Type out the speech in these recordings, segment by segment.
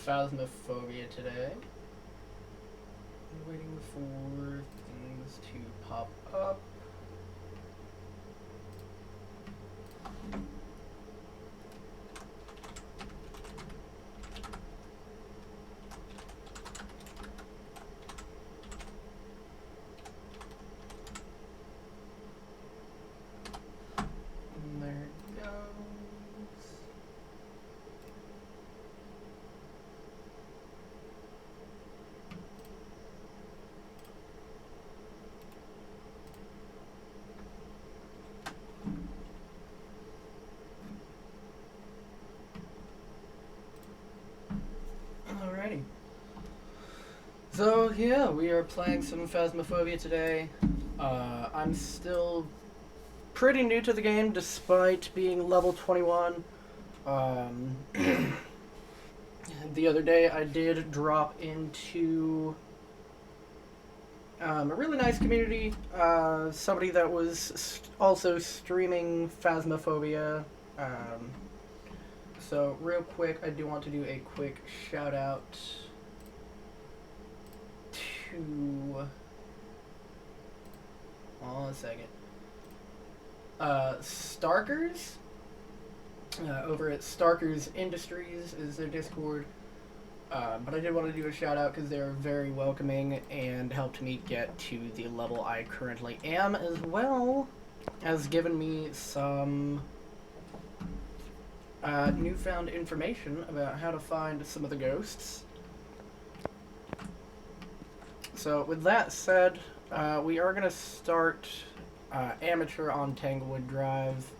Phasmophobia today. I'm waiting for things to pop up. And there it goes. Alrighty. So yeah, we are playing some Phasmophobia today. I'm still pretty new to the game despite being level 21. The other day I did drop into a really nice community. Somebody that was also streaming Phasmophobia. So real quick, I do want to do a quick shout out to... Hold on a second. Starkers. Over at Starkers Industries is their Discord. But I did want to do a shout out because they're very welcoming and helped me get to the level I currently am, as well as given me some newfound information about how to find some of the ghosts. So with that said, we are going to start Amateur on Tanglewood Drive.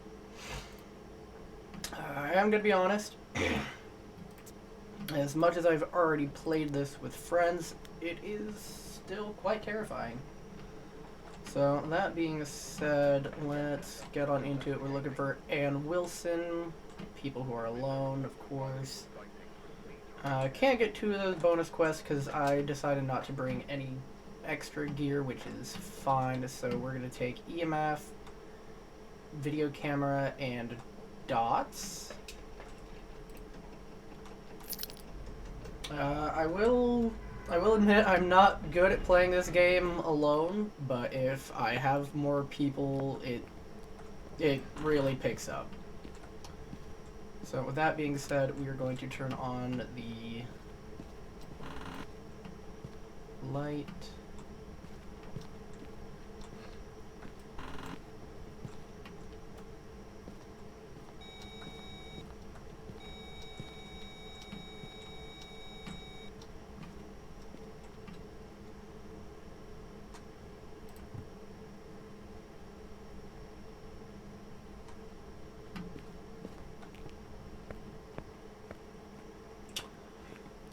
I am going to be honest. As much as I've already played this with friends, it is still quite terrifying. So, that being said, let's get on into it. We're looking for Ann Wilson, people who are alone, of course. Can't get two of those bonus quests because I decided not to bring any extra gear, which is fine. So we're going to take EMF, video camera, and dots. I will admit I'm not good at playing this game alone, but if I have more people, it really picks up. So with that being said, we are going to turn on the light.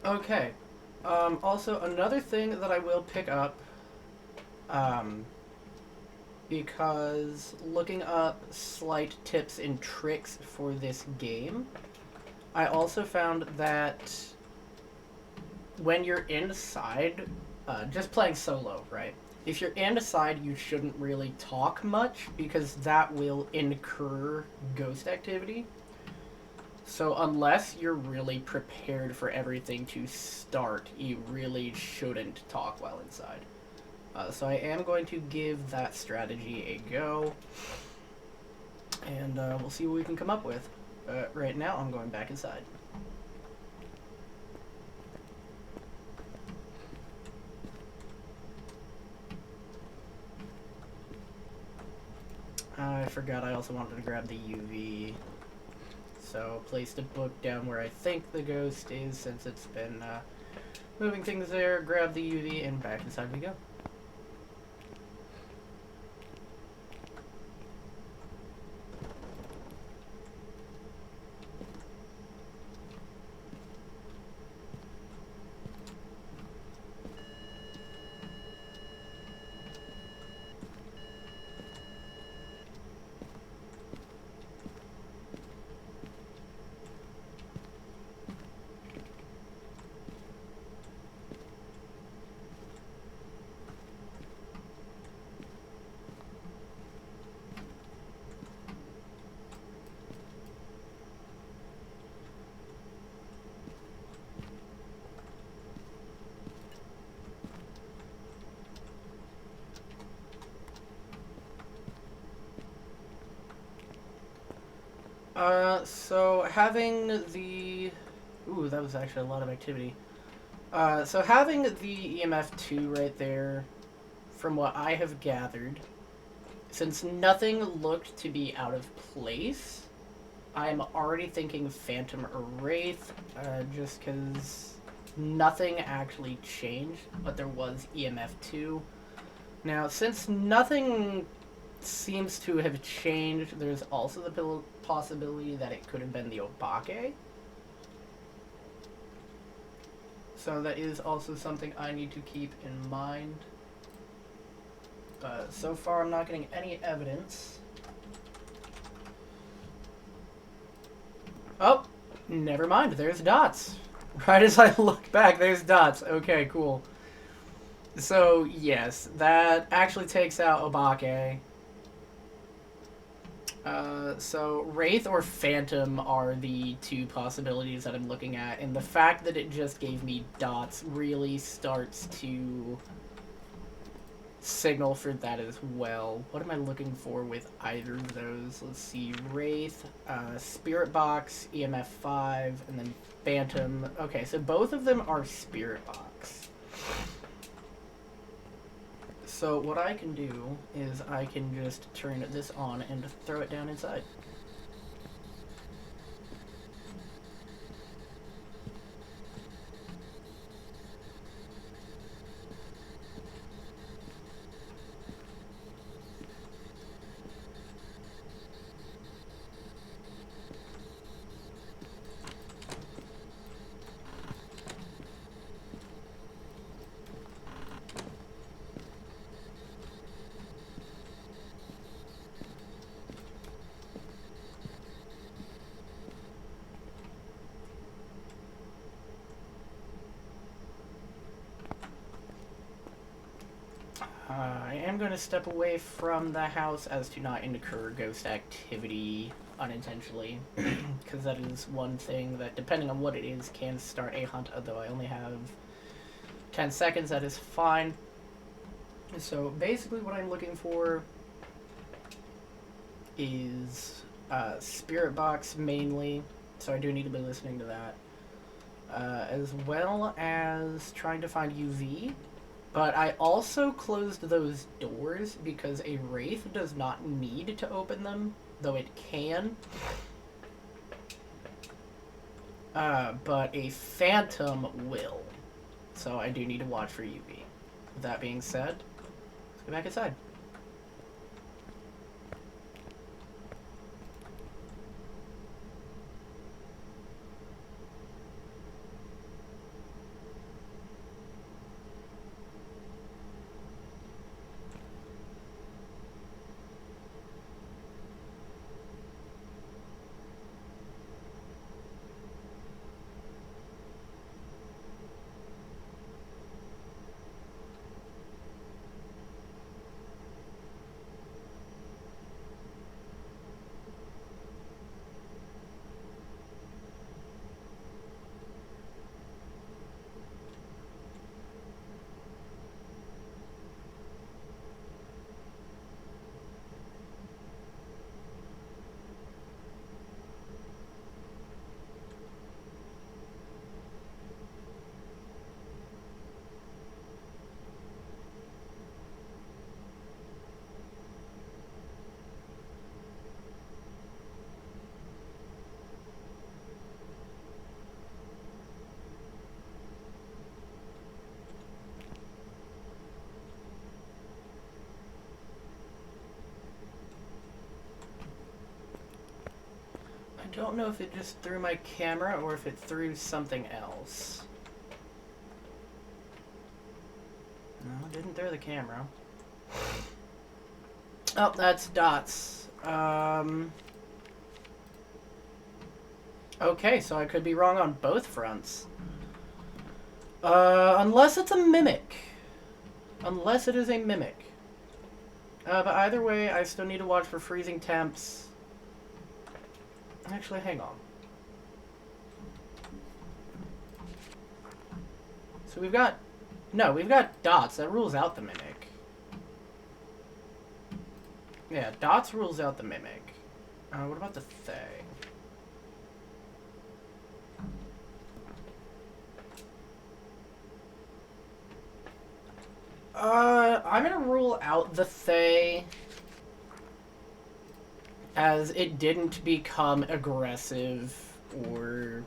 Okay. Also, another thing that I will pick up, because looking up slight tips and tricks for this game, I also found that when you're inside, just playing solo, right? If you're inside, you shouldn't really talk much because that will incur ghost activity. So unless you're really prepared for everything to start, you really shouldn't talk while inside. So I am going to give that strategy a go, and we'll see what we can come up with. Right now, I'm going back inside. I forgot I also wanted to grab the UV. So, placed a book down where I think the ghost is, since it's been moving things there. Grab the UV, and back inside we go. So having the... Ooh, that was actually a lot of activity. So having the EMF2 right there, from what I have gathered, since nothing looked to be out of place, I'm already thinking Phantom or Wraith, just because nothing actually changed, but there was EMF2. Now, since nothing seems to have changed, there's also the possibility that it could have been the Obake. So that is also something I need to keep in mind. So far, I'm not getting any evidence. Oh, never mind. There's dots. Right as I look back, there's dots. Okay, cool. So, yes, that actually takes out Obake. So Wraith or Phantom are the two possibilities that I'm looking at, and the fact that it just gave me dots really starts to signal for that as well. What am I looking for with either of those? Let's see, Wraith, Spirit Box, EMF 5, and then Phantom. Okay, so both of them are Spirit Box. So what I can do is I can just turn this on and throw it down inside. I am going to step away from the house as to not incur ghost activity unintentionally, because that is one thing that, depending on what it is, can start a hunt, although I only have 10 seconds, that is fine. So basically what I'm looking for is Spirit Box mainly, so I do need to be listening to that, as well as trying to find UV. But I also closed those doors because a Wraith does not need to open them, though it can. But a Phantom will. So I do need to watch for UV. With that being said, let's go back inside. I don't know if it just threw my camera or if it threw something else. No, it didn't throw the camera. Oh, that's dots. Okay, so I could be wrong on both fronts. Unless it's a mimic. Unless it is a mimic. But either way, I still need to watch for freezing temps. Actually, hang on. So we've got... No, we've got dots. That rules out the mimic. Yeah, dots rules out the mimic. What about the thing? I'm gonna rule out the Fae, as it didn't become aggressive or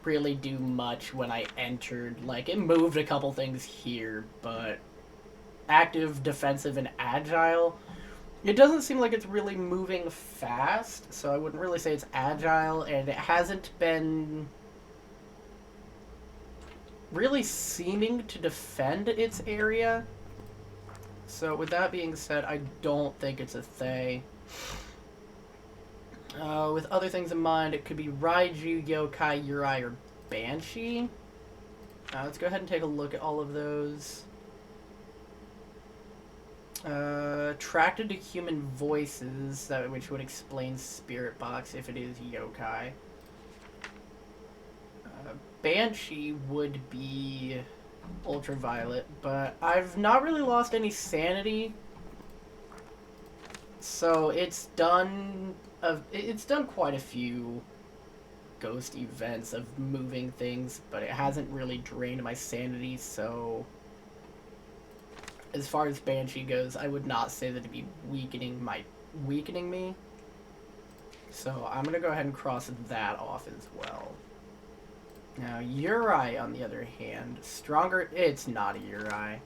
really do much when I entered. Like, it moved a couple things here, but active, defensive, and agile, it doesn't seem like it's really moving fast, so I wouldn't really say it's agile, and it hasn't been really seeming to defend its area. So with that being said, I don't think it's a Thay. With other things in mind, it could be Raiju, Yokai, Yurei, or Banshee. Let's go ahead and take a look at all of those. Attracted to human voices, which would explain Spirit Box if it is Yokai. Banshee would be Ultraviolet, but I've not really lost any sanity, so it's done quite a few ghost events of moving things, but it hasn't really drained my sanity, so as far as Banshee goes, I would not say that it'd be weakening me. So I'm gonna go ahead and cross that off as well. Now, Yurei, on the other hand, stronger... It's not a Yurei.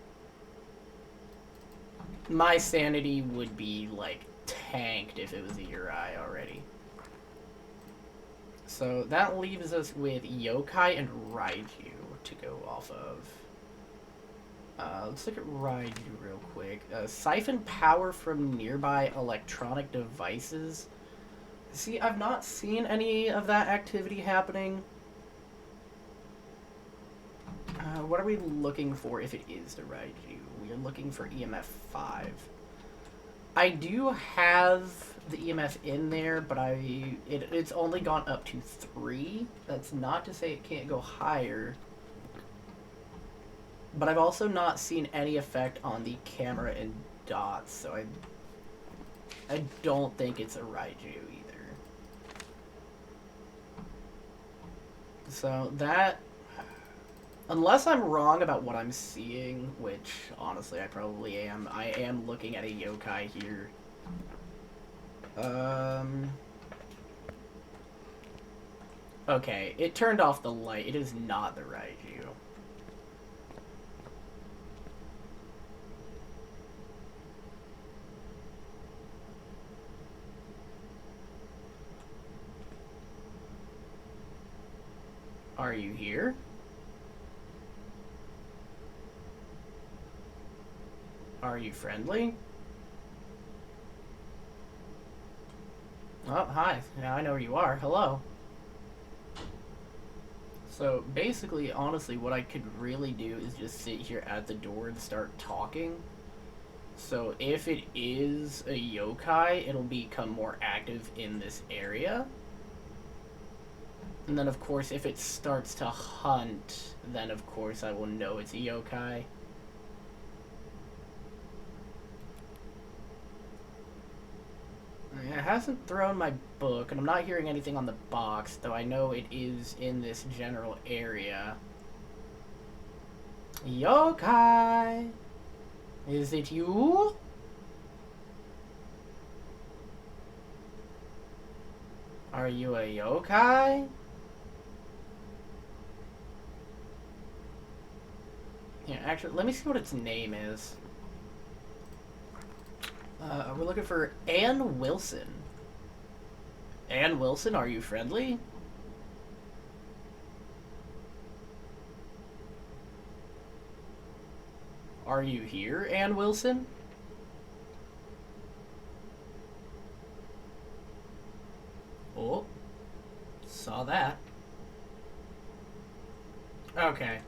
My sanity would be, like, tanked if it was a Yurei already. So that leaves us with Yokai and Raiju to go off of. Let's look at Raiju real quick. Siphon power from nearby electronic devices. See, I've not seen any of that activity happening. What are we looking for if it is the Raiju? We are looking for EMF 5. I do have the EMF in there, but it's only gone up to 3. That's not to say it can't go higher. But I've also not seen any effect on the camera and dots, so I don't think it's a Raiju either. So that... Unless I'm wrong about what I'm seeing, which, honestly, I probably am. I am looking at a yokai here. Okay, it turned off the light. It is not the Raiju. Are you here? Are you friendly? Oh, hi. Now I know where you are. Hello. So, basically, honestly, what I could really do is just sit here at the door and start talking. So, if it is a yokai, it'll become more active in this area. And then, of course, if it starts to hunt, then, of course, I will know it's a yokai. It hasn't thrown my book, and I'm not hearing anything on the box, though I know it is in this general area. Yokai! Is it you? Are you a yokai? Yeah, actually, let me see what its name is. We're looking for Ann Wilson. Ann Wilson, are you friendly? Are you here, Ann Wilson? Oh, saw that. Okay.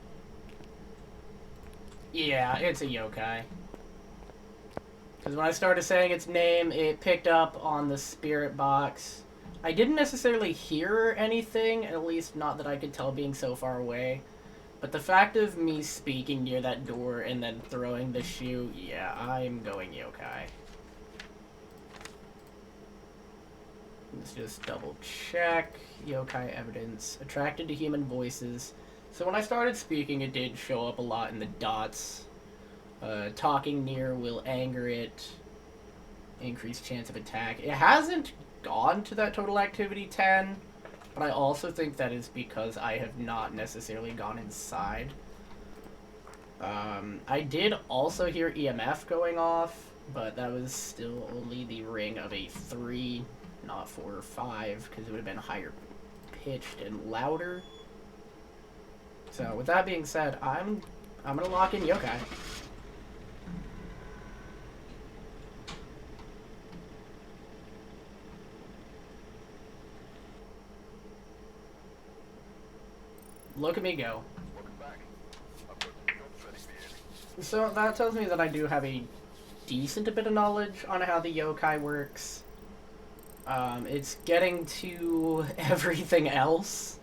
Yeah, it's a yokai. Because when I started saying its name, it picked up on the spirit box. I didn't necessarily hear anything, at least not that I could tell being so far away. But the fact of me speaking near that door and then throwing the shoe, yeah, I'm going yokai. Let's just double check. Yokai evidence. Attracted to human voices. So when I started speaking, it did show up a lot in the dots. Talking near will anger it. Increased chance of attack. It hasn't gone to that total activity 10, but I also think that is because I have not necessarily gone inside. I did also hear EMF going off, but that was still only the ring of a 3, not 4 or 5, because it would have been higher pitched and louder. So with that being said, I'm gonna lock in yokai. Look at me go. So that tells me that I do have a decent bit of knowledge on how the yokai works. It's getting to everything else.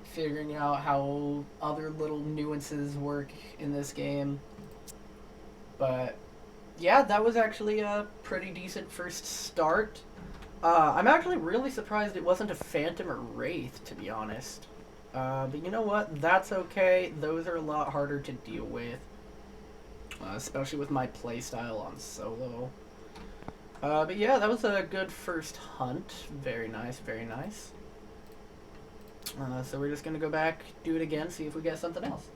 Figuring out how other little nuances work in this game. But yeah, that was actually a pretty decent first start. I'm actually really surprised it wasn't a Phantom or Wraith, to be honest. But you know what? That's okay. Those are a lot harder to deal with. Especially with my playstyle on solo. But yeah, that was a good first hunt. Very nice, very nice. So we're just gonna go back, do it again, see if we get something else.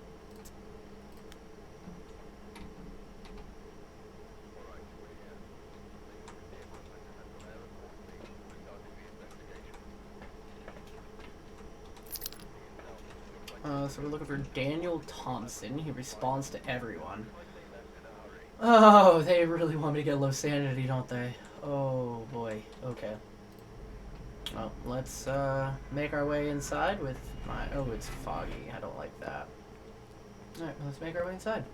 So we're looking for Daniel Thompson. He responds to everyone. Oh, they really want me to get low sanity, don't they? Oh boy. Okay. Well, let's make our way inside with my... Oh, it's foggy. I don't like that. Alright, let's make our way inside.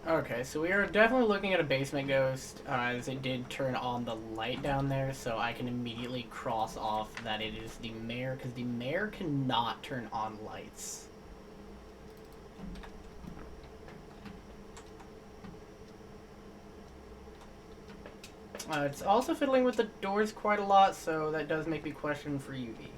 Okay, so we are definitely looking at a basement ghost, as it did turn on the light down there, so I can immediately cross off that it is the mayor, because the mayor cannot turn on lights. It's also fiddling with the doors quite a lot, so that does make me question for UV.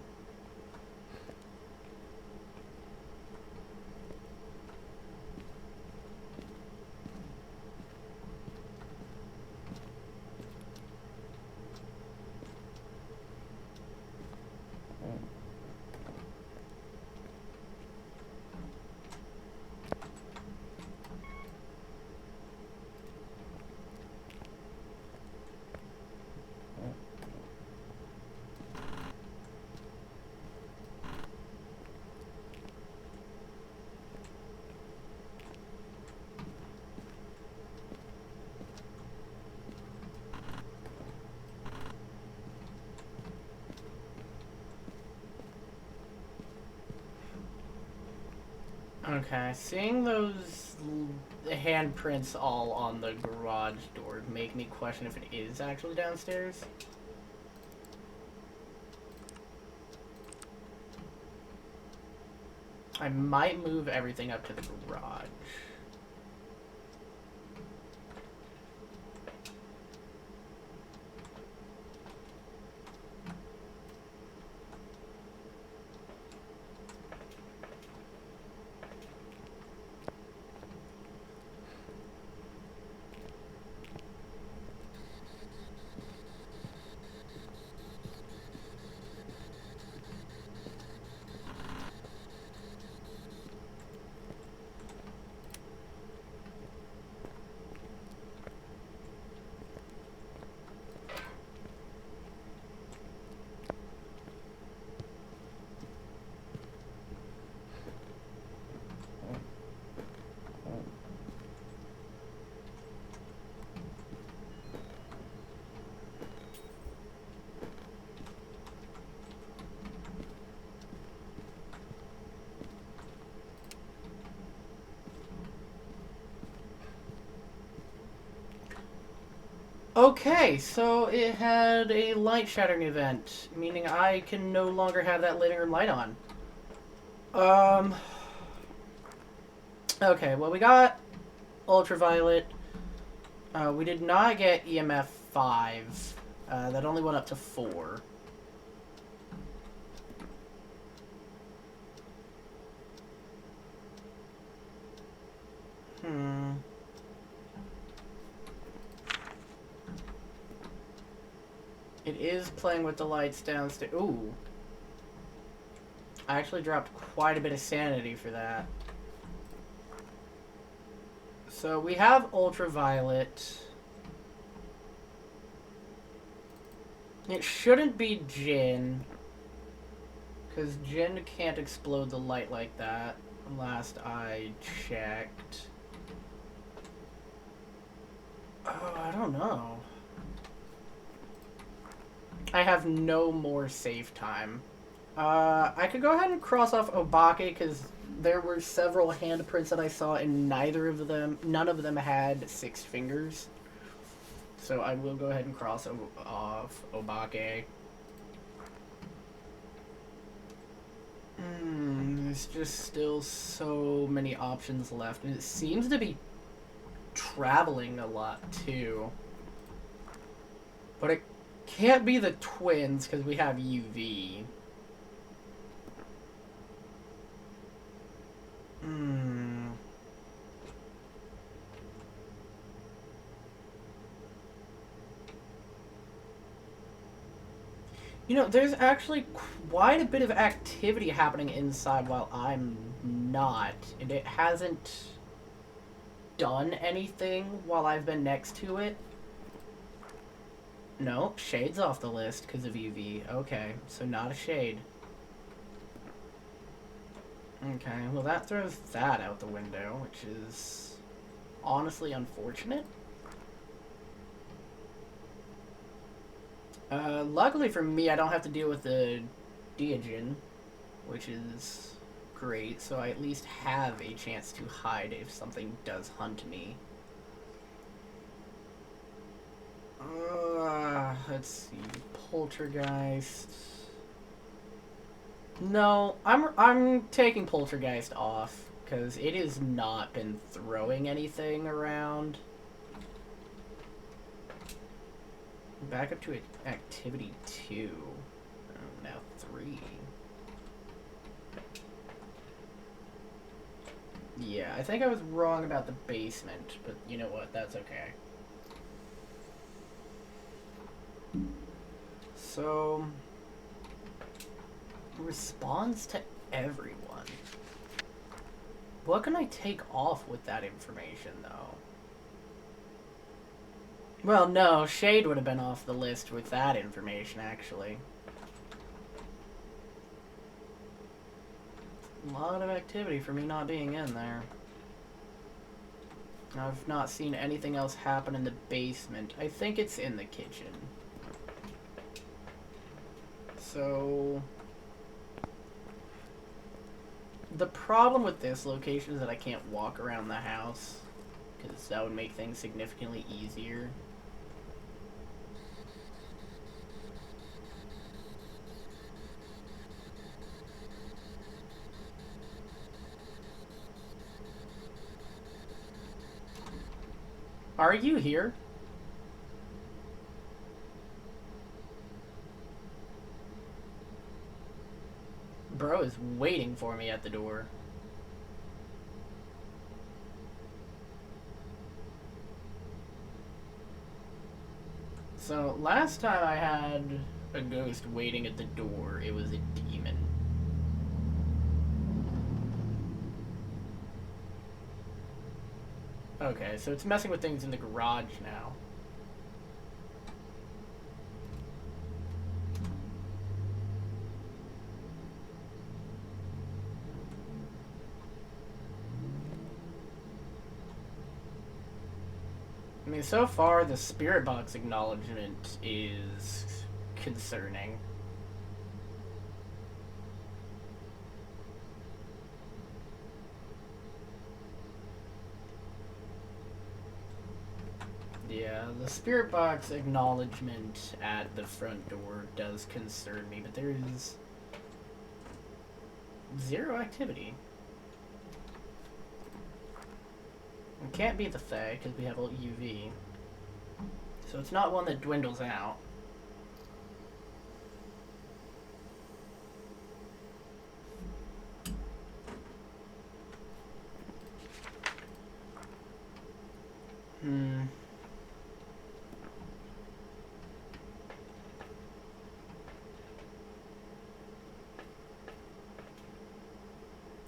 Okay, seeing those handprints all on the garage door make me question if it is actually downstairs. I might move everything up to the garage. Okay, so it had a light shattering event, meaning I can no longer have that living room light on. Okay, well, we got ultraviolet. We did not get EMF 5. That only went up to 4. It is playing with the lights downstairs. Ooh. I actually dropped quite a bit of sanity for that. So we have ultraviolet. It shouldn't be Jinn, because Jinn can't explode the light like that, last I checked. Oh, I don't know. I have no more save time. I could go ahead and cross off Obake, because there were several handprints that I saw, and none of them had 6 fingers. So I will go ahead and cross off Obake. There's just still so many options left, and it seems to be traveling a lot too. But it can't be the twins because we have UV. You know, there's actually quite a bit of activity happening inside while I'm not, and it hasn't done anything while I've been next to it. No, shade's off the list because of UV. Okay, so not a shade. Okay, well that throws that out the window, which is honestly unfortunate. Luckily for me, I don't have to deal with the Deogen, which is great, so I at least have a chance to hide if something does hunt me. Let's see, Poltergeist. No, I'm taking Poltergeist off, because it has not been throwing anything around. Back up to activity 2. Oh, now 3. Yeah, I think I was wrong about the basement, but you know what? That's okay. So, responds to everyone. What can I take off with that information, though? Well, no, Shade would have been off the list with that information, actually. A lot of activity for me not being in there. I've not seen anything else happen in the basement. I think it's in the kitchen. So... The problem with this location is that I can't walk around the house, because that would make things significantly easier. Are you here? Bro is waiting for me at the door. So, last time I had a ghost waiting at the door, it was a demon. Okay, so it's messing with things in the garage now. I mean, so far, the spirit box acknowledgement is concerning. Yeah, the spirit box acknowledgement at the front door does concern me, but there is zero activity. It can't be the Fae, because we have a UV. So it's not one that dwindles out.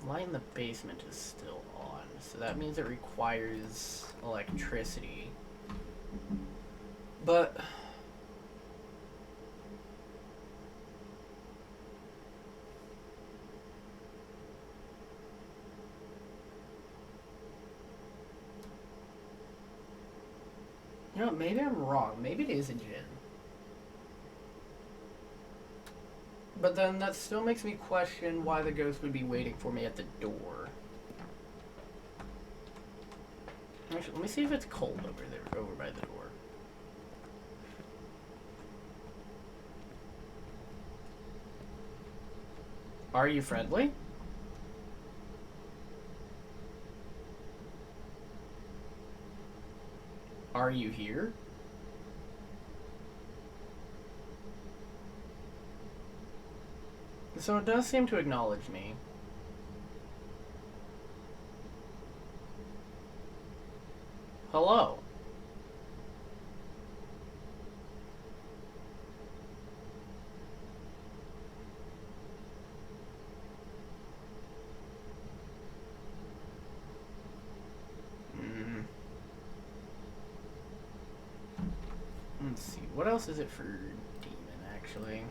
Light in the basement is still on, so that means it requires electricity. But you know, maybe I'm wrong. Maybe it is a djinn. But then that still makes me question why the ghost would be waiting for me at the door. Actually, let me see if it's cold over there, over by the door. Are you friendly? Are you here? So it does seem to acknowledge me. Hello. Let's see. What else is it for demon, actually?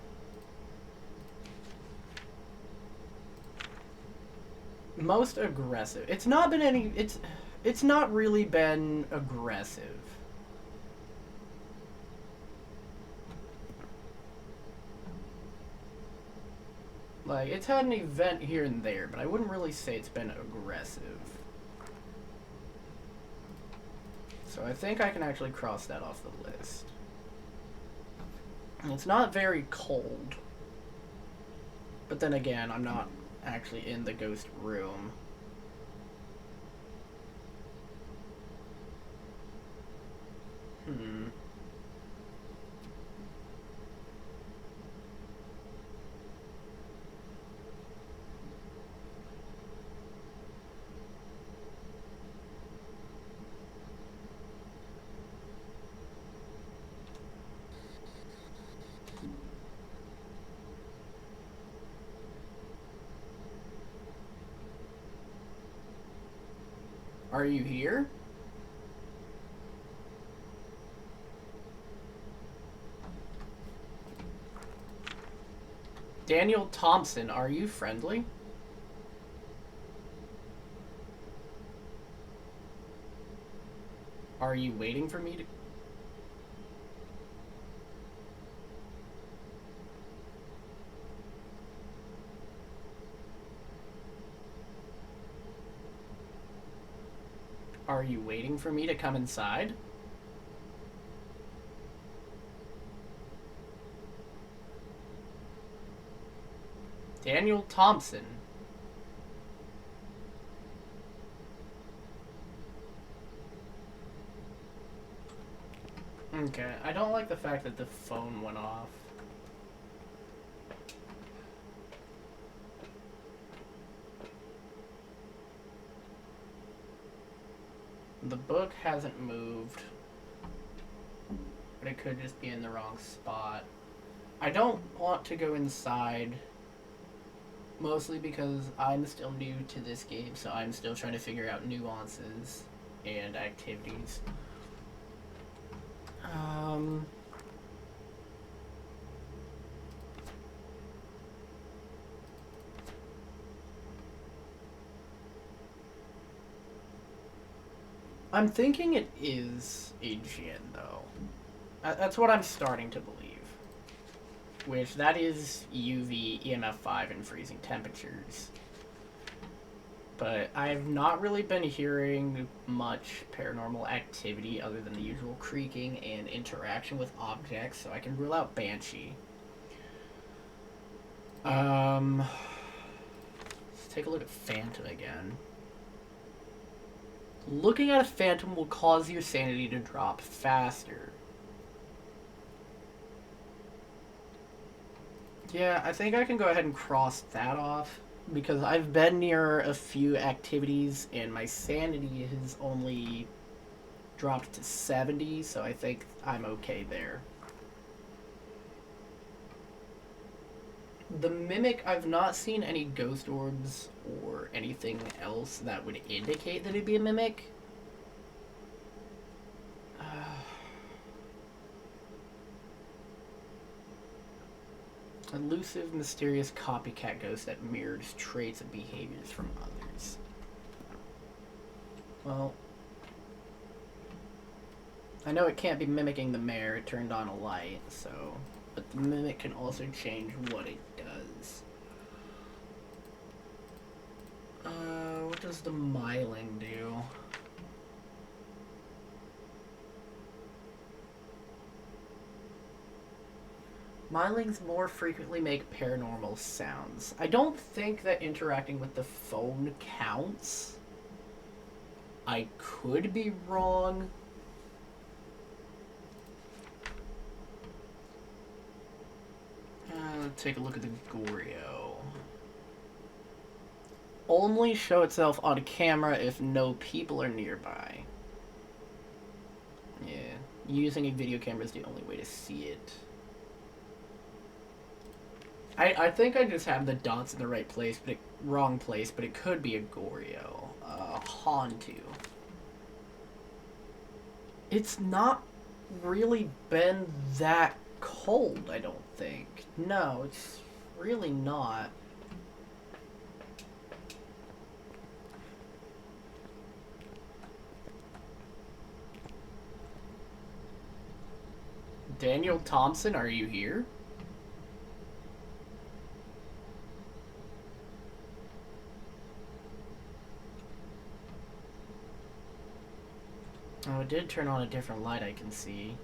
Most aggressive. It's not been any... It's not really been aggressive. Like, it's had an event here and there, but I wouldn't really say it's been aggressive. So I think I can actually cross that off the list. It's not very cold. But then again, I'm not actually in the ghost room. Are you here? Daniel Thompson, are you friendly? Are you waiting for me to... Are you waiting for me to come inside? Daniel Thompson. Okay, I don't like the fact that the phone went off. The book hasn't moved, but it could just be in the wrong spot. I don't want to go inside, mostly because I'm still new to this game, so I'm still trying to figure out nuances and activities. I'm thinking it is a Jinn, though. That's what I'm starting to believe. Which, that is UV, EMF 5, and freezing temperatures. But I've not really been hearing much paranormal activity other than the usual creaking and interaction with objects, so I can rule out Banshee. Let's take a look at Phantom again. Looking at a Phantom will cause your sanity to drop faster. Yeah, I think I can go ahead and cross that off, because I've been near a few activities and my sanity has only dropped to 70, so I think I'm okay there. The Mimic, I've not seen any ghost orbs or anything else that would indicate that it'd be a Mimic. Elusive, mysterious copycat ghost that mirrors traits and behaviors from others. Well, I know it can't be mimicking the mayor. It turned on a light, so... But the Mimic can also change what it does. What does the Myling do? Mylings more frequently make paranormal sounds. I don't think that interacting with the phone counts. I could be wrong. Let's take a look at the Goryo. Only show itself on camera if no people are nearby. Yeah, using a video camera is the only way to see it. I think I just have the dots in the right place, but wrong place, but it could be a Goryo. Hantu. It's not really been that cold, I don't think. No, it's really not. Daniel Thompson, are you here? Oh, it did turn on a different light I can see.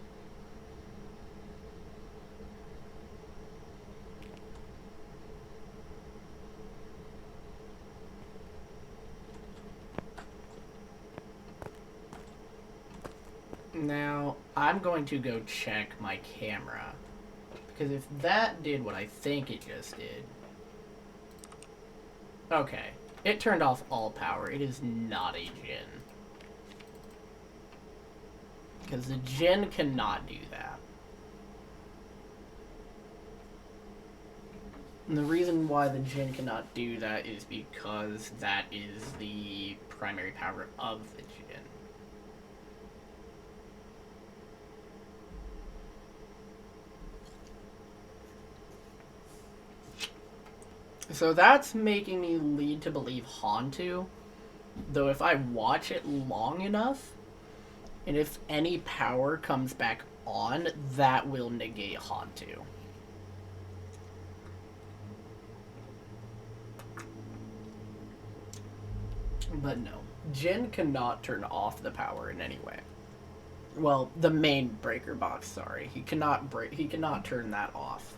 Now, I'm going to go check my camera. Because if that did what I think it just did... Okay. It turned off all power. It is not a Jinn. Because the Jinn cannot do that. And the reason why the Jinn cannot do that is because that is the primary power of the Jinn. So that's making me lead to believe Hantu. Though if I watch it long enough, and if any power comes back on, that will negate Hantu. But no. Jin cannot turn off the power in any way. Well, the main breaker box, sorry. He cannot turn that off.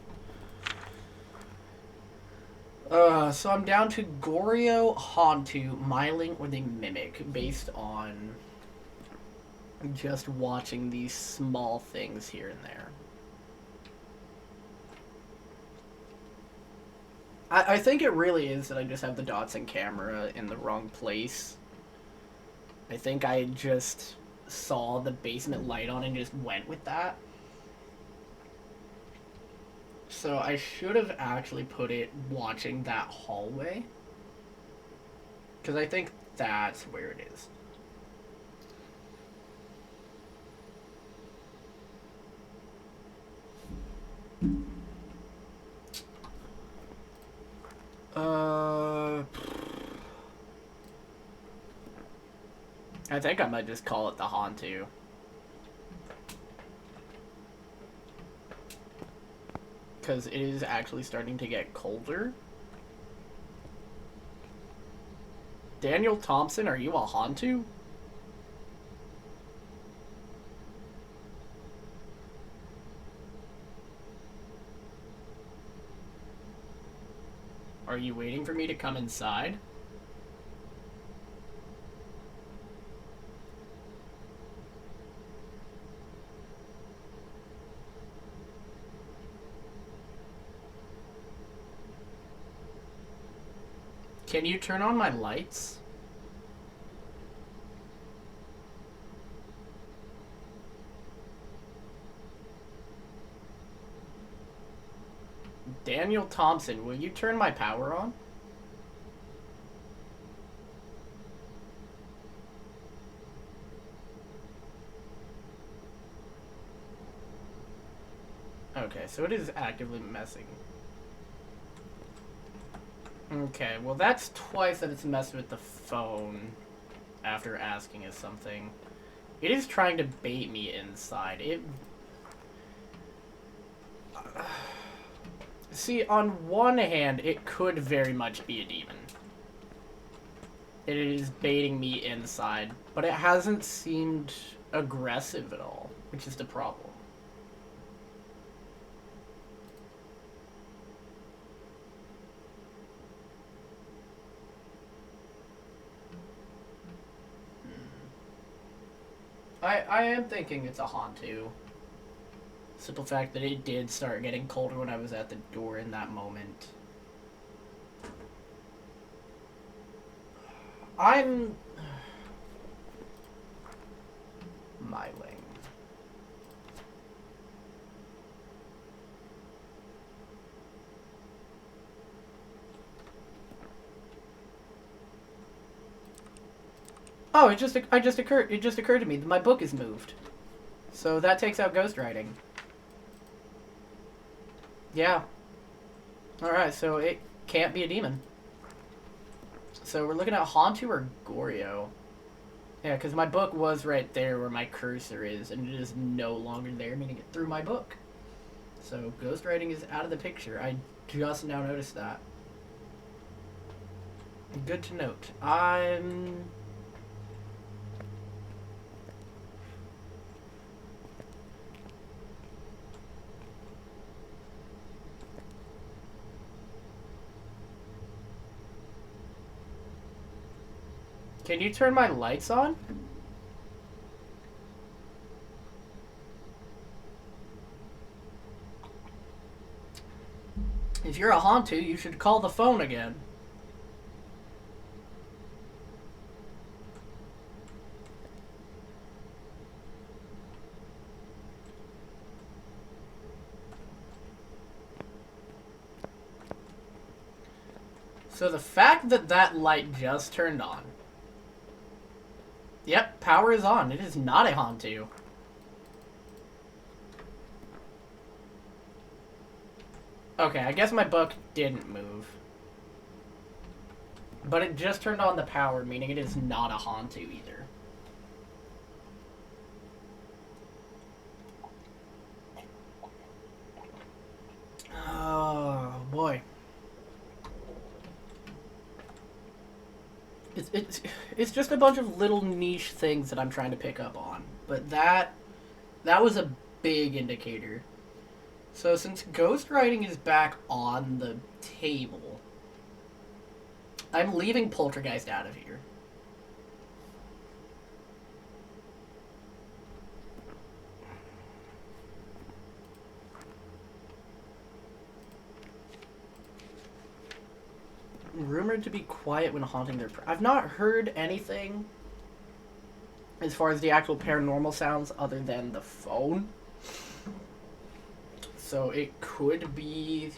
So I'm down to Goryo, Hantu, Myling, or the Mimic, based on just watching these small things here and there. I think it really is that I just have the dots and camera in the wrong place. I think I just saw the basement light on and just went with that. So I should have actually put it watching that hallway. Because I think that's where it is. I think I might just call it the Hantu. Because it is actually starting to get colder. Daniel Thompson, are you a Hantu? Are you waiting for me to come inside? Can you turn on my lights? Daniel Thompson, will you turn my power on? Okay, so it is actively messing. Okay, well that's twice that it's messed with the phone after asking us something. It is trying to bait me inside. See, on one hand, it could very much be a demon. It is baiting me inside, but it hasn't seemed aggressive at all, which is the problem. I am thinking it's a Hantu. Simple fact that it did start getting colder when I was at the door in that moment. I'm... Myling. Oh, it just occurred to me that my book is moved. So that takes out ghostwriting. Yeah. Alright, so it can't be a demon. So we're looking at Hantu or Goryo. Yeah, because my book was right there where my cursor is, and it is no longer there, meaning it threw my book. So ghostwriting is out of the picture. I just now noticed that. Good to note. Can you turn my lights on? If you're a Hantu, you should call the phone again. So the fact that that light just turned on. Yep, power is on. It is not a Hantu. Okay, I guess my book didn't move. But it just turned on the power, meaning it is not a Hantu either. Oh, boy. It's just a bunch of little niche things that I'm trying to pick up on. But that was a big indicator. So since ghostwriting is back on the table, I'm leaving Poltergeist out of here. Rumored to be quiet when haunting their... I've not heard anything as far as the actual paranormal sounds other than the phone. So it could be...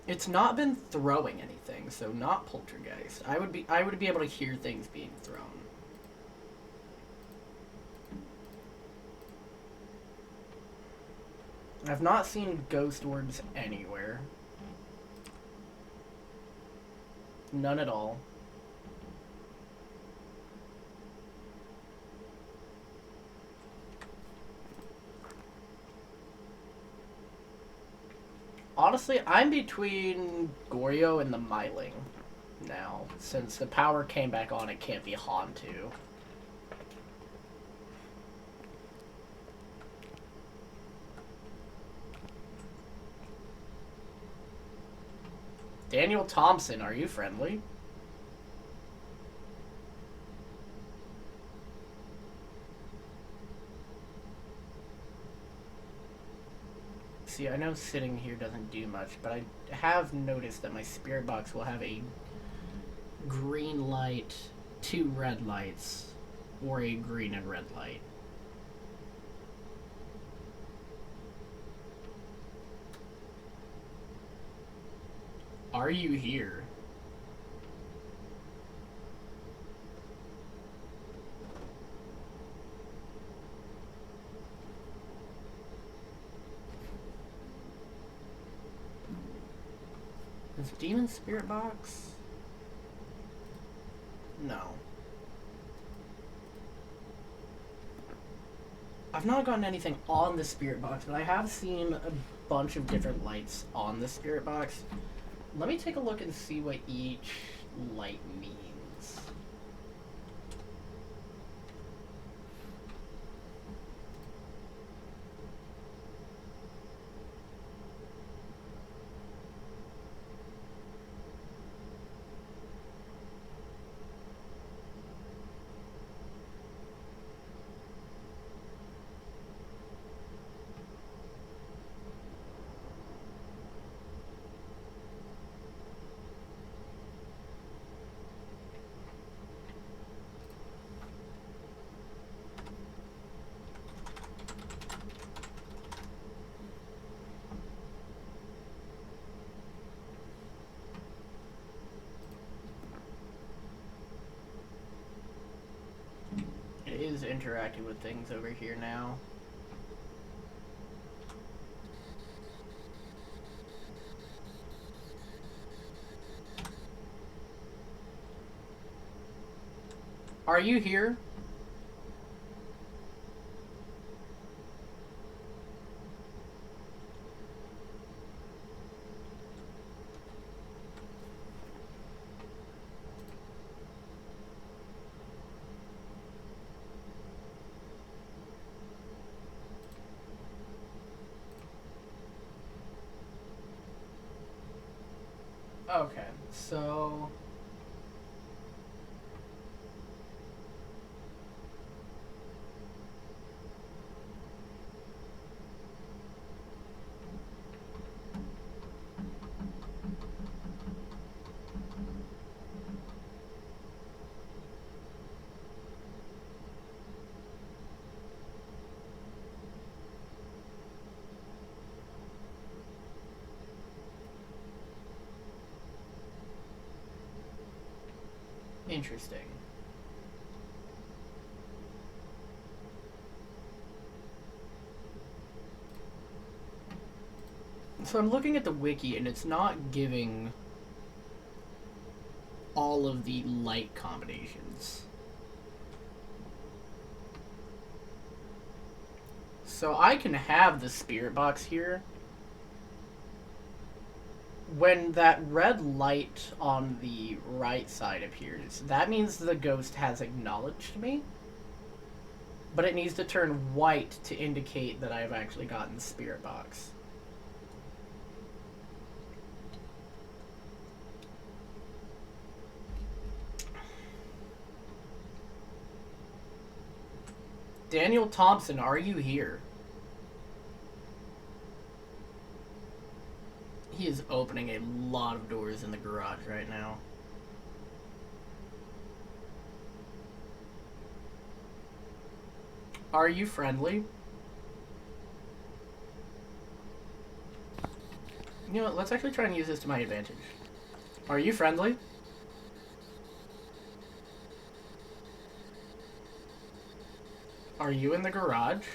It's not been throwing anything, so not poltergeist. I would be able to hear things being thrown. I've not seen ghost orbs anywhere. None at all. Honestly, I'm between Goryo and the Myling now. Since the power came back on, it can't be Hantu. Daniel Thompson, are you friendly? See, I know sitting here doesn't do much, but I have noticed that my spirit box will have a green light, 2 red lights, or a green and red light. Are you here? Is Demon Spirit Box? No. I've not gotten anything on the Spirit Box, but I have seen a bunch of different lights on the Spirit Box. Let me take a look and see what each light means. It is interacting with things over here now. Are you here? Okay, so... Interesting. So I'm looking at the wiki and it's not giving all of the light combinations. So I can have the spirit box here. When that red light on the right side appears, that means the ghost has acknowledged me. But it needs to turn white to indicate that I've actually gotten the spirit box. Daniel Thompson, are you here? He is opening a lot of doors in the garage right now. Are you friendly? You know what, let's actually try and use this to my advantage. Are you friendly? Are you in the garage?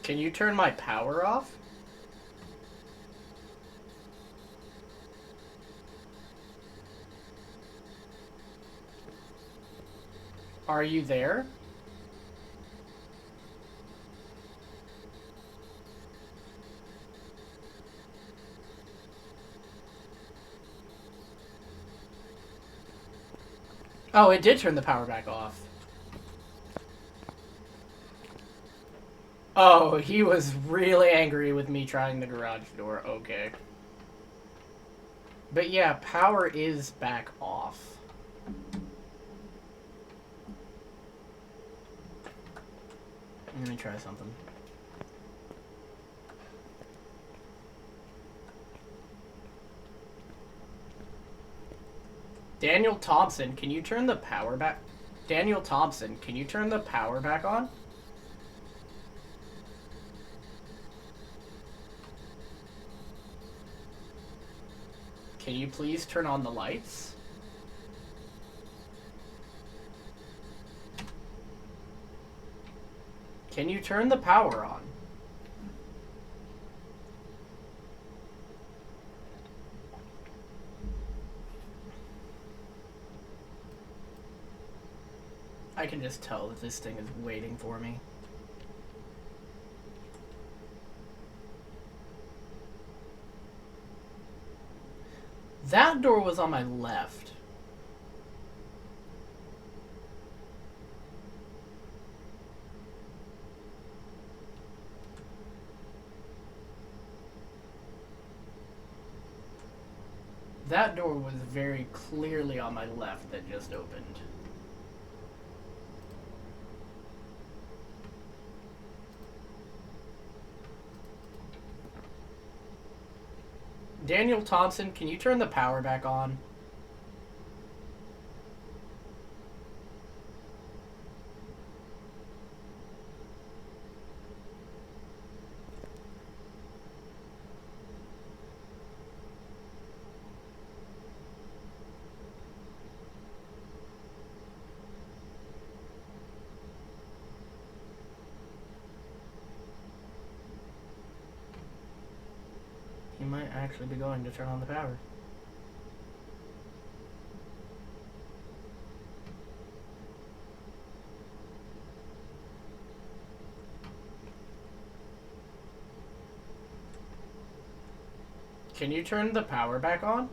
Can you turn my power off? Are you there? Oh, it did turn the power back off. Oh, he was really angry with me trying the garage door. Okay. But yeah, power is back off. Let me try something. Daniel Thompson, can you turn the power back? Daniel Thompson, can you turn the power back on? Can you please turn on the lights? Can you turn the power on? I can just tell that this thing is waiting for me. That door was on my left. That door was very clearly on my left that just opened. Daniel Thompson, can you turn the power back on? He might actually be going to turn on the power. Can you turn the power back on?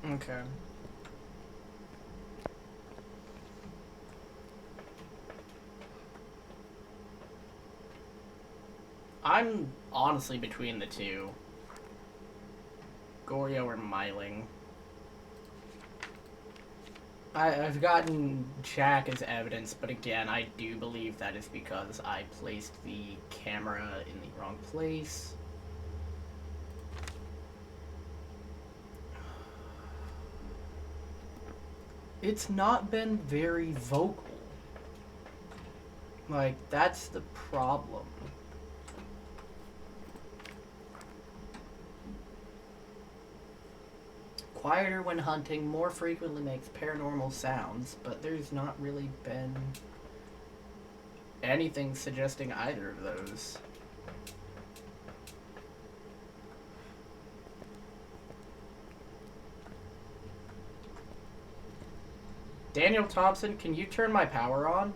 Okay. I'm honestly between the two. Goryo or Myling. I've gotten Jack as evidence, but again, I do believe that is because I placed the camera in the wrong place. It's not been very vocal. Like, that's the problem. quieter when hunting, more frequently makes paranormal sounds, but there's not really been anything suggesting either of those. Daniel Thompson, can you turn my power on?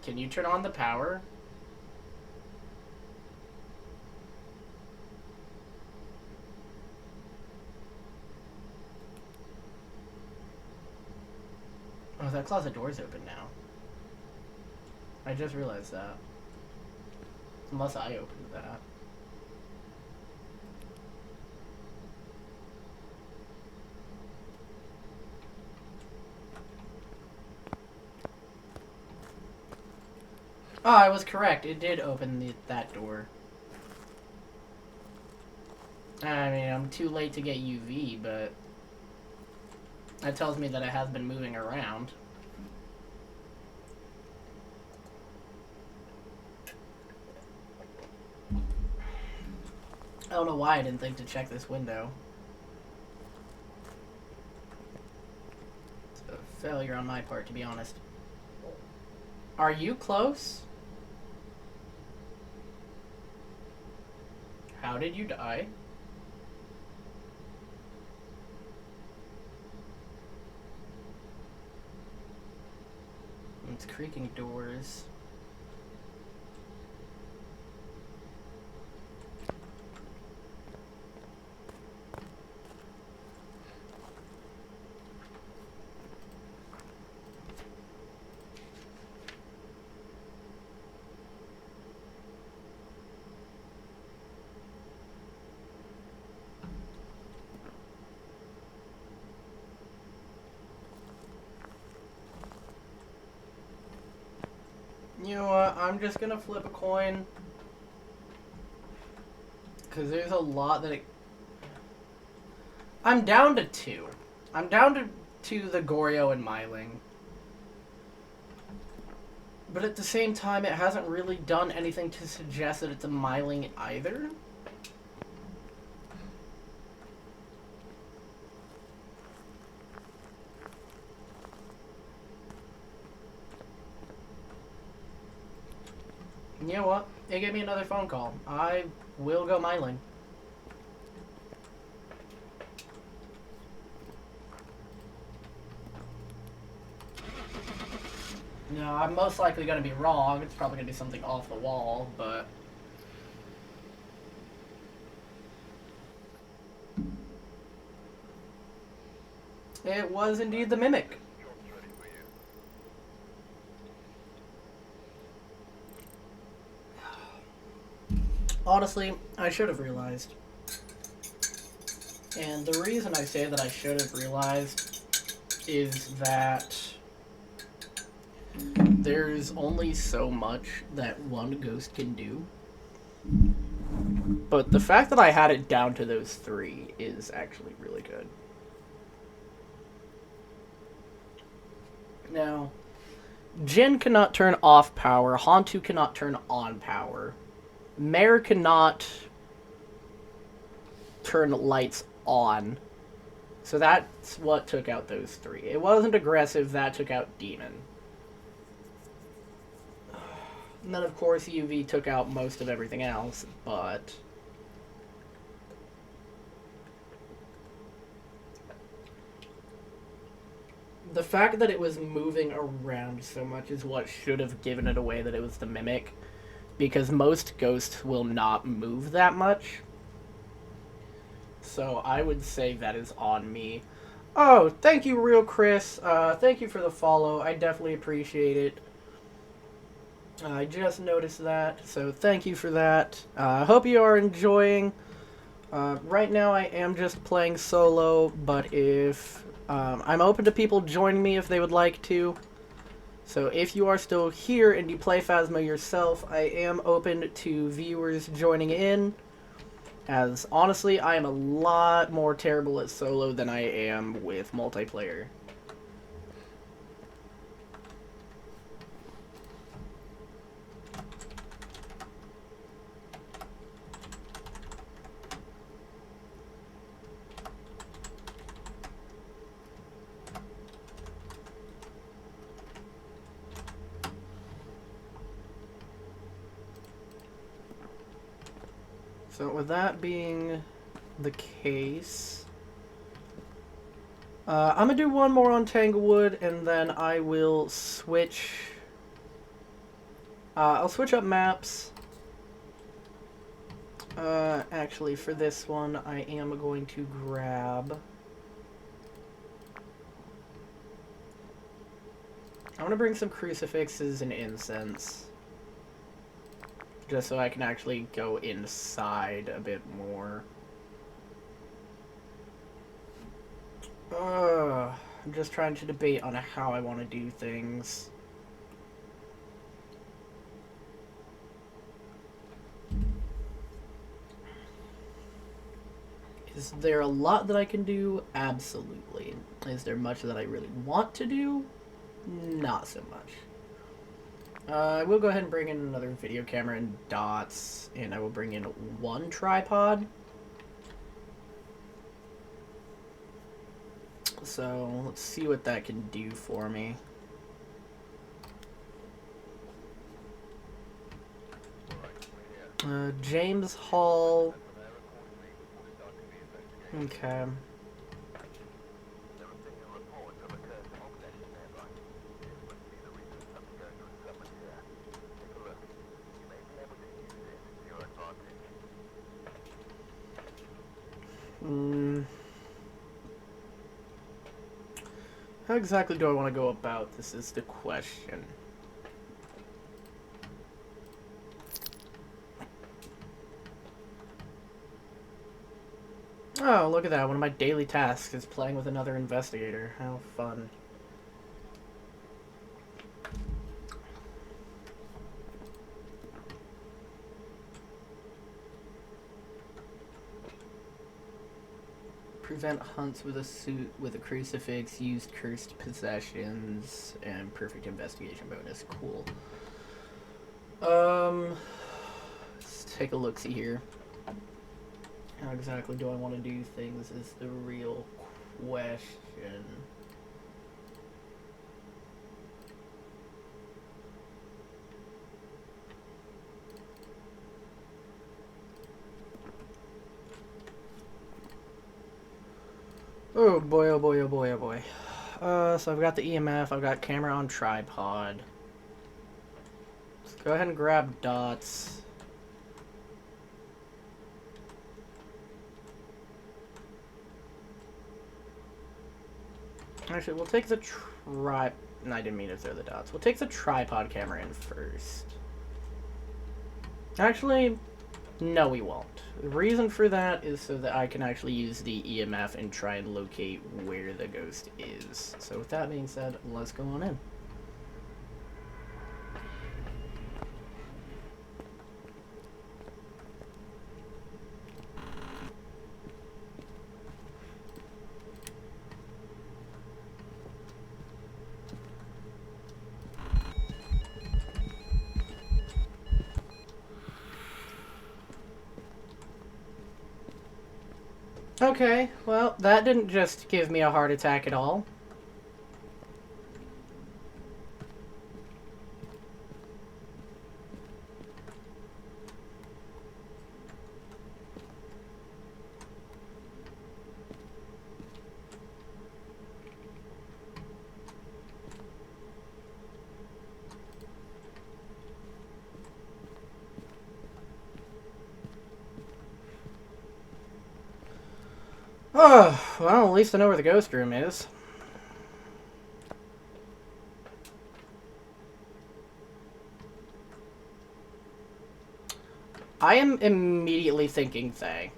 Can you turn on the power? Oh, that closet door's open now. I just realized that. Unless I opened that. Oh, I was correct. It did open that door. I mean, I'm too late to get UV, but that tells me that it has been moving around. I don't know why I didn't think to check this window. It's a failure on my part, to be honest. Are you close? How did you die? It's creaking doors. You know what? I'm just gonna flip a coin. Because there's a lot that I'm down to 2. I'm down to the Goryo and Myling. But at the same time, it hasn't really done anything to suggest that it's a Myling either. You know what? It gave me another phone call. I will go Myling. No, I'm most likely going to be wrong. It's probably going to be something off the wall, but... It was indeed the Mimic. Honestly, I should have realized. And the reason I say that I should have realized is that there's only so much that one ghost can do. But the fact that I had it down to those 3 is actually really good. Now, Jin cannot turn off power, Hantu cannot turn on power. Mare cannot turn lights on. So that's what took out those 3. It wasn't aggressive, that took out Demon. And then, of course, UV took out most of everything else, but... The fact that it was moving around so much is what should have given it away that it was the Mimic. Because most ghosts will not move that much. So I would say that is on me. Oh, thank you, Real Chris. Thank you for the follow. I definitely appreciate it. I just noticed that, so thank you for that. I hope you are enjoying. Right now I am just playing solo, but if I'm open to people joining me if they would like to. So if you are still here and you play Phasmo yourself, I am open to viewers joining in. As honestly, I am a lot more terrible at solo than I am with multiplayer. So with that being the case, I'm gonna do one more on Tanglewood, and then I will switch. I'll switch up maps. Actually, for this one, I am going to grab. I want to bring some crucifixes and incense. Just so I can actually go inside a bit more. I'm just trying to debate on how I want to do things. Is there a lot that I can do? Absolutely. Is there much that I really want to do? Not so much. I will go ahead and bring in another video camera and dots, and I will bring in one tripod. So, let's see what that can do for me. James Hall. Okay. How exactly do I want to go about this is the question. Oh, look at that. One of my daily tasks is playing with another investigator. How fun. Prevent hunts with a suit with a crucifix, used cursed possessions, and perfect investigation bonus. Cool. Let's take a look-see here. How exactly do I want to do things is the real question. Oh boy, oh boy, oh boy, oh boy. So I've got the EMF, I've got camera on tripod. Let's go ahead and grab dots. Actually, we'll take the No, I didn't mean to throw the dots. We'll take the tripod camera in first. Actually, no we won't. The reason for that is so that I can actually use the EMF and try and locate where the ghost is. So with that being said, let's go on in. Okay, well, that didn't just give me a heart attack at all. Oh, well, at least I know where the ghost room is. I am immediately thinking Faye.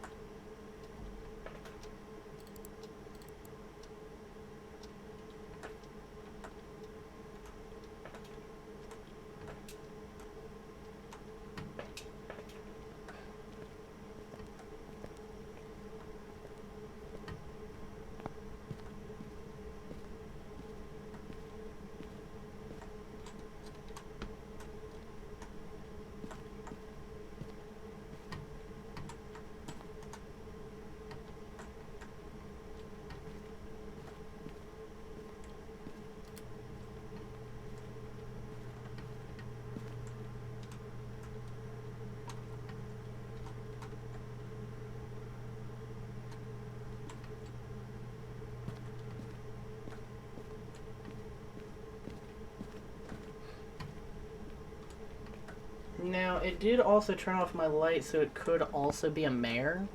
Now, it did also turn off my light, so it could also be a mare.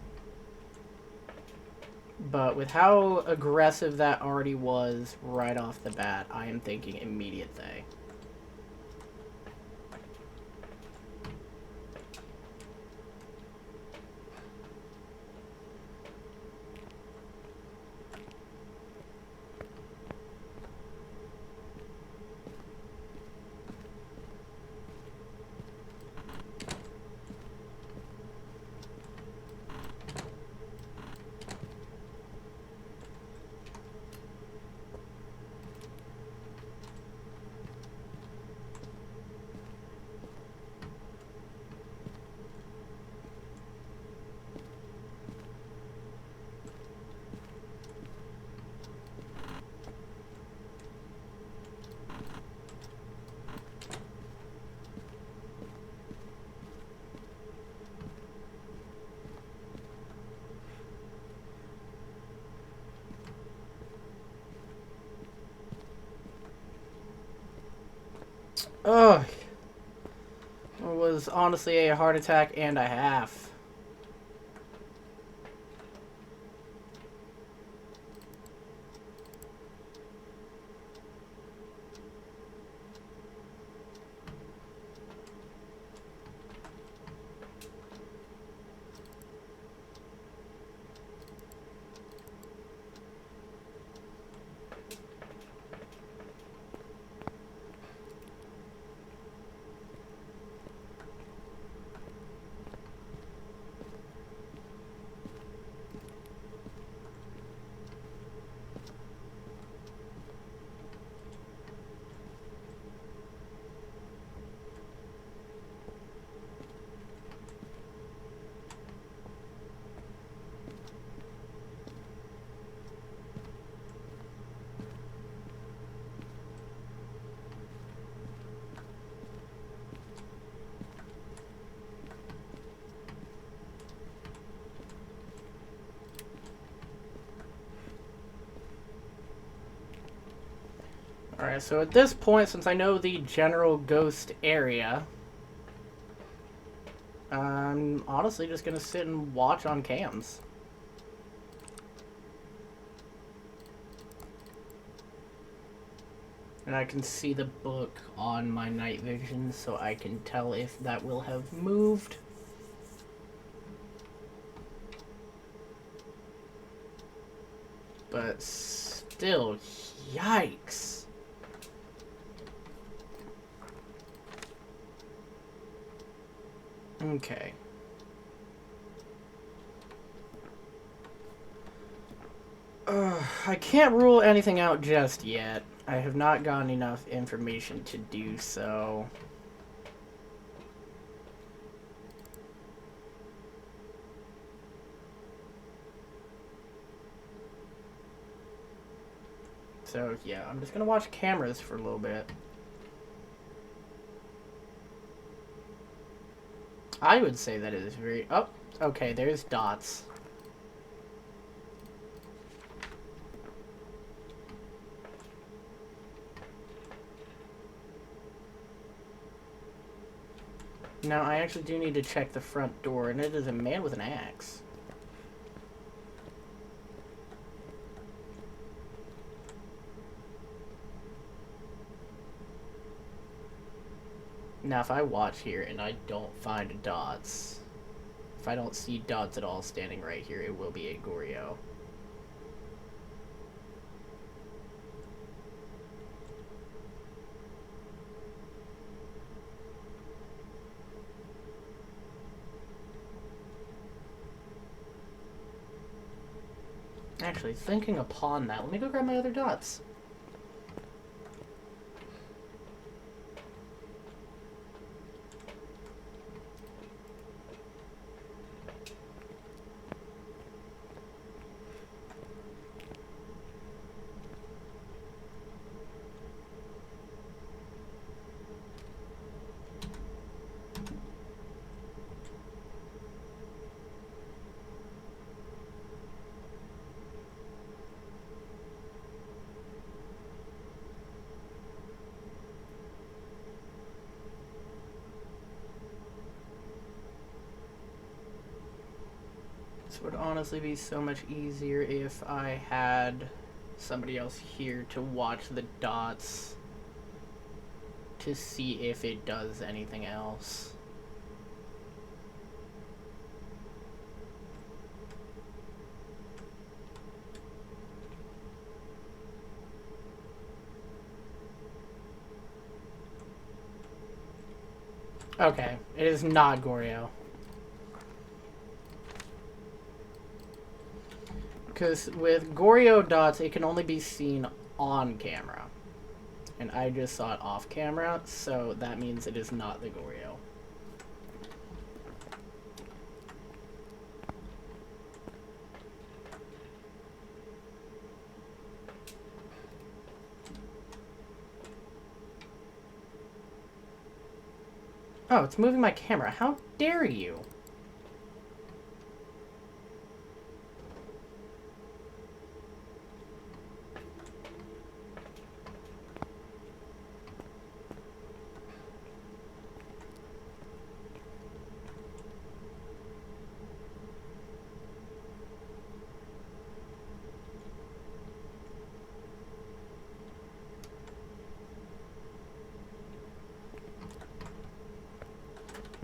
But with how aggressive that already was right off the bat, I am thinking immediate thing. Ugh. It was honestly a heart attack and a half. Alright, so at this point, since I know the general ghost area, I'm honestly just gonna sit and watch on cams. And I can see the book on my night vision, so I can tell if that will have moved. But still, yikes. Okay. I can't rule anything out just yet. I have not gotten enough information to do so. So, yeah, I'm just gonna watch cameras for a little bit. I would say that it is very... Oh, okay, there's dots. Now, I actually do need to check the front door, and it is a man with an axe. Now, if I watch here and I don't find dots, if I don't see dots at all standing right here, it will be a Goryo. Actually, thinking upon that, let me go grab my other dots. This would honestly be so much easier if I had somebody else here to watch the dots to see if it does anything else. Okay, it is not Goryo. Because with Goryo dots, it can only be seen on camera. And I just saw it off camera, so that means it is not the Goryo. Oh, it's moving my camera. How dare you?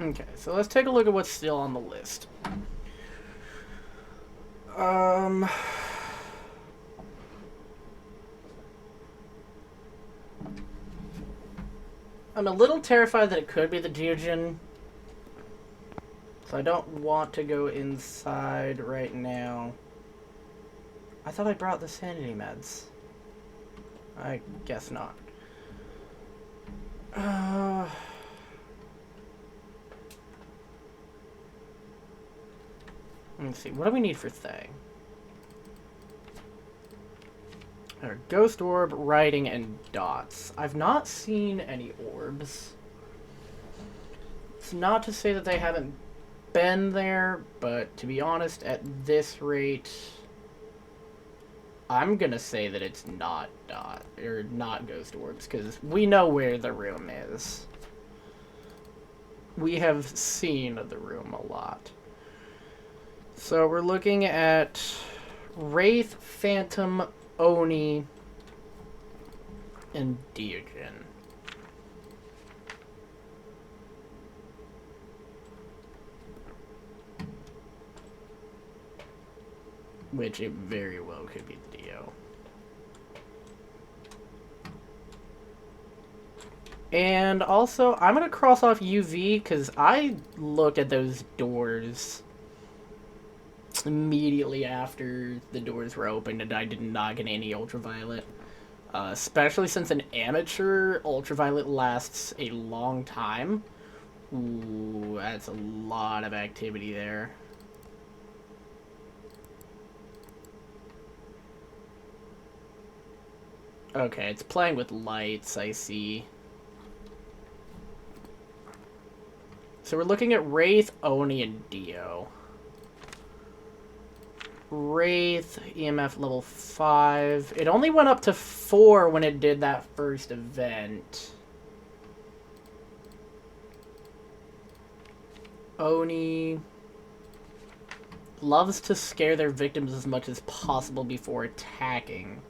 Okay, so let's take a look at what's still on the list. I'm a little terrified that it could be the Geogen, so I don't want to go inside right now. I thought I brought the sanity meds. I guess not. Let's see, what do we need for Thay? Ghost orb, writing, and dots. I've not seen any orbs. It's not to say that they haven't been there, but to be honest, at this rate, I'm gonna say that it's not not ghost orbs, because we know where the room is. We have seen the room a lot. So we're looking at Wraith, Phantom, Oni, and Diogen. Which it very well could be the Dio. And also, I'm going to cross off UV because I looked at those doors immediately after the doors were opened and I did not get any ultraviolet. Especially since an amateur ultraviolet lasts a long time. Ooh, that's a lot of activity there. Okay, it's playing with lights, I see. So we're looking at Wraith, Oni, and Dio. Wraith, EMF level 5. It only went up to 4 when it did that first event. Oni loves to scare their victims as much as possible before attacking.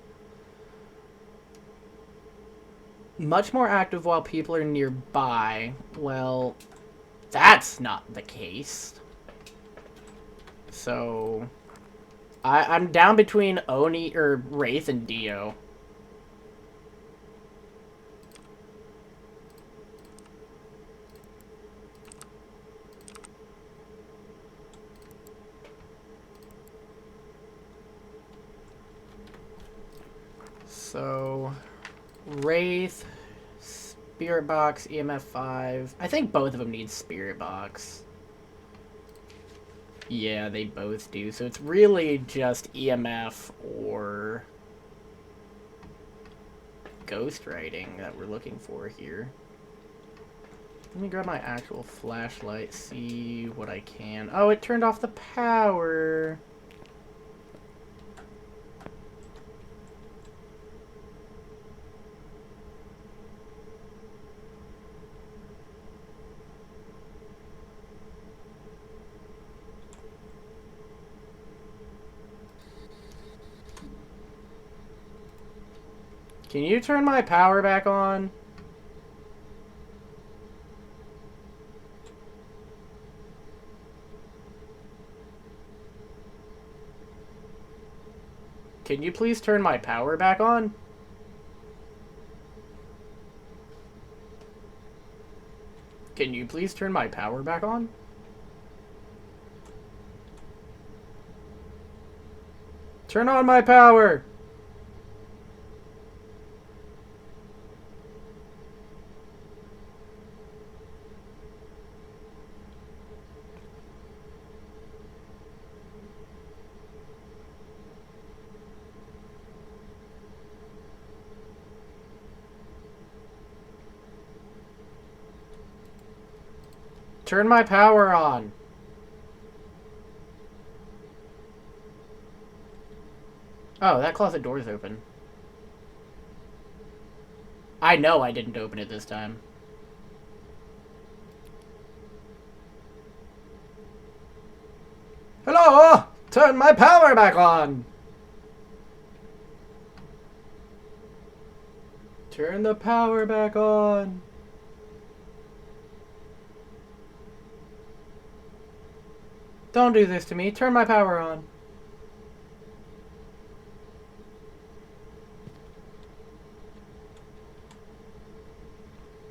Much more active while people are nearby. Well, that's not the case. So I'm down between Oni or Wraith and Dio. So Wraith, Spirit Box, EMF 5. I think both of them need Spirit Box. Yeah, they both do. So it's really just EMF or ghostwriting that we're looking for here. Let me grab my actual flashlight, see what I can. Oh, it turned off the power. Can you turn my power back on? Can you please turn my power back on? Can you please turn my power back on? Turn on my power! Turn my power on. Oh, that closet door's open. I know I didn't open it this time. Hello! Turn my power back on! Turn the power back on. Don't do this to me. Turn my power on.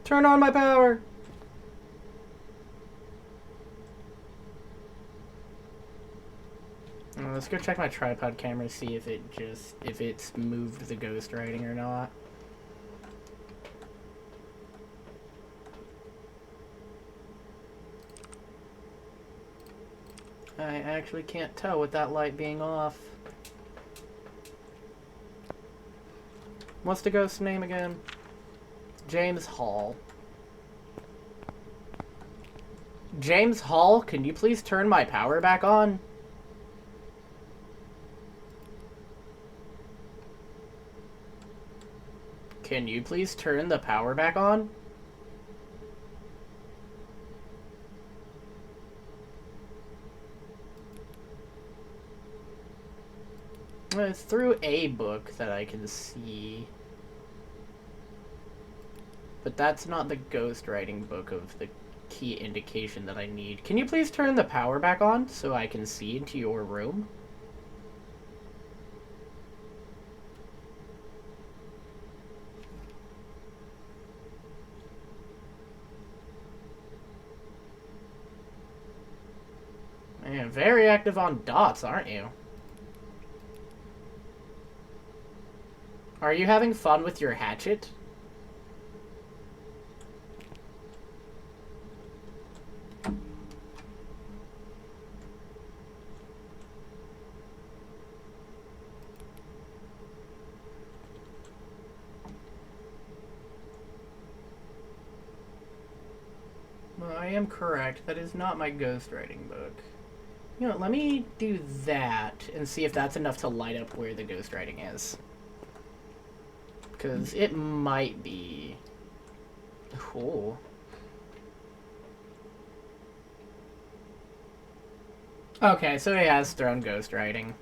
Turn on my power. Let's go check my tripod camera, see if it's moved the ghost writing or not. I actually can't tell with that light being off. What's the ghost's name again? James Hall. James Hall, can you please turn my power back on? Can you please turn the power back on? It's through a book that I can see. But that's not the ghostwriting book of the key indication that I need. Can you please turn the power back on so I can see into your room? Man, very active on dots, aren't you? Are you having fun with your hatchet? Well, I am correct. That is not my ghostwriting book. You know, let me do that and see if that's enough to light up where the ghostwriting is. Because it might be. Cool. Okay, so he has thrown ghostwriting.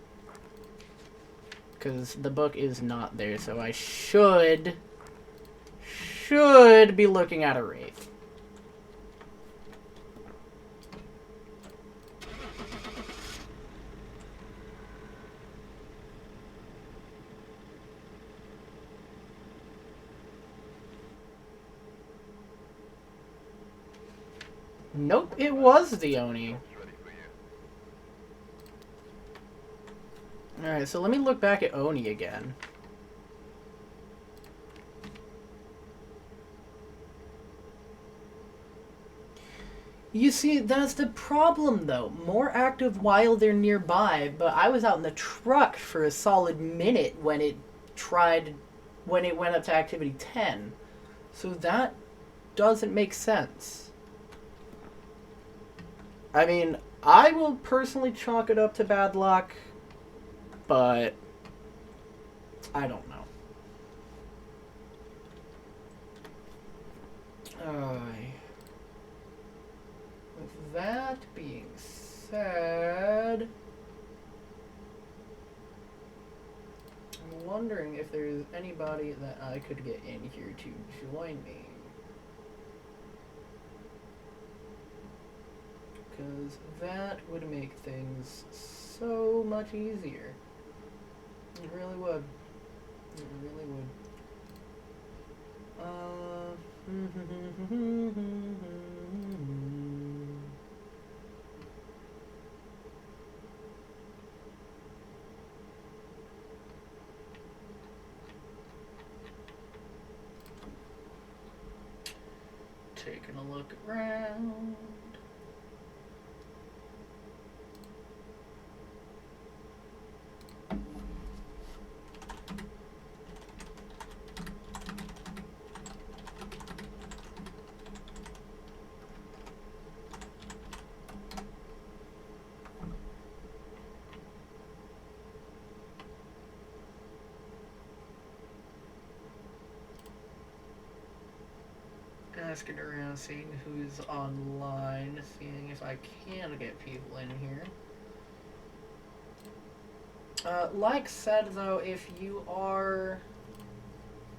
Because the book is not there, so I should be looking at a wraith. Nope, it was the Oni. Alright, so let me look back at Oni again. You see, that's the problem, though. More active while they're nearby, but I was out in the truck for a solid minute when it went up to activity 10. So that doesn't make sense. I mean, I will personally chalk it up to bad luck, but I don't know. With that being said, I'm wondering if there's anybody that I could get in here to join me. Because that would make things so much easier. It really would. It really would. Taking a look around. Asking around, seeing who's online, seeing if I can get people in here. Like said, though, if you are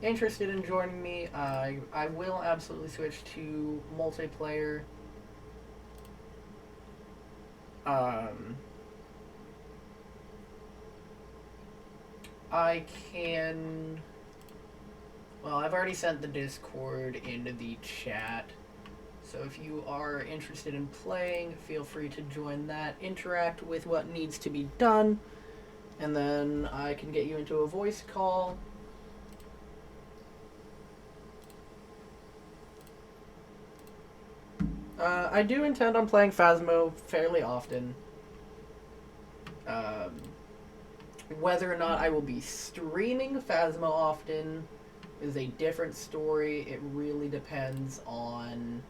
interested in joining me, I will absolutely switch to multiplayer. I can... Well, I've already sent the Discord into the chat, so if you are interested in playing, feel free to join that, interact with what needs to be done, and then I can get you into a voice call. I do intend on playing Phasmo fairly often. Whether or not I will be streaming Phasmo often is a different story. It really depends on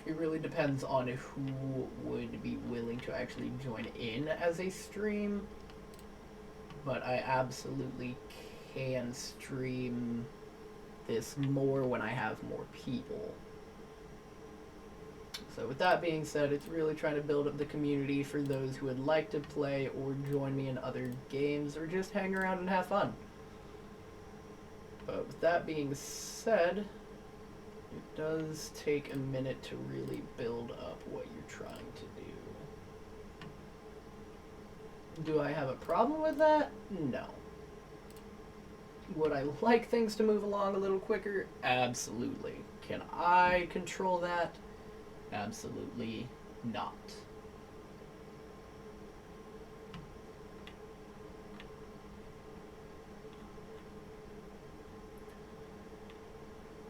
who would be willing to actually join in as a stream. But I absolutely can stream this more when I have more people. So with that being said, it's really trying to build up the community for those who would like to play or join me in other games or just hang around and have fun. But with that being said, it does take a minute to really build up what you're trying to do. Do I have a problem with that? No. Would I like things to move along a little quicker? Absolutely. Can I control that? Absolutely not.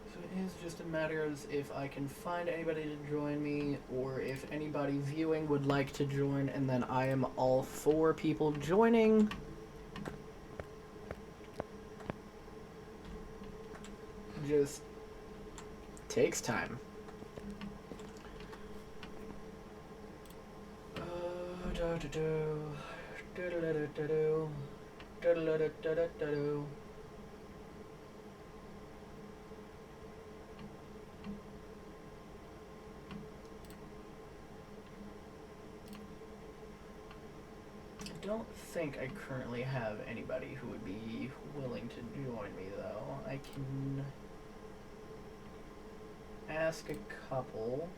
So it is just a matter of if I can find anybody to join me, or if anybody viewing would like to join, and then I am all for people joining. Just takes time. I don't think I currently have anybody who would be willing to join me, though. I can ask a couple.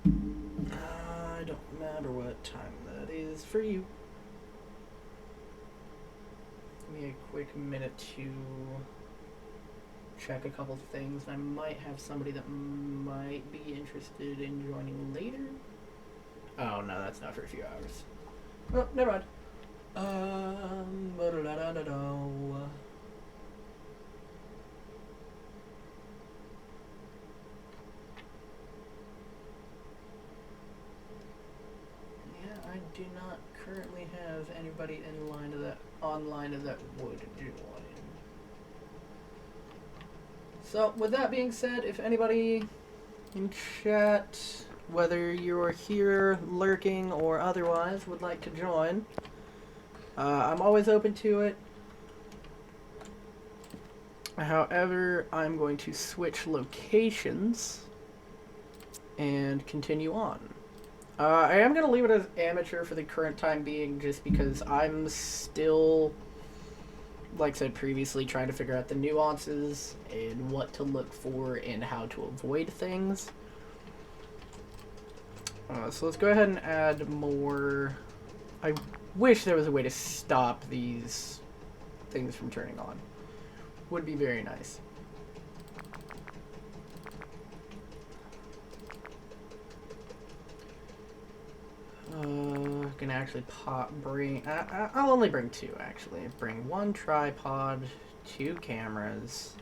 I don't matter what time that is for you. Give me a quick minute to check a couple things. I might have somebody that might be interested in joining later. Oh no, that's not for a few hours. Oh, never mind. I do not currently have anybody in line of that online that would join. So with that being said, if anybody in chat, whether you're here lurking or otherwise, would like to join, I'm always open to it. However, I'm going to switch locations and continue on. I am going to leave it as amateur for the current time being, just because I'm still, like I said previously, trying to figure out the nuances and what to look for and how to avoid things. So let's go ahead and add more. I wish there was a way to stop these things from turning on. Would be very nice. Can actually bring. I'll only bring two actually. Bring one tripod, two cameras.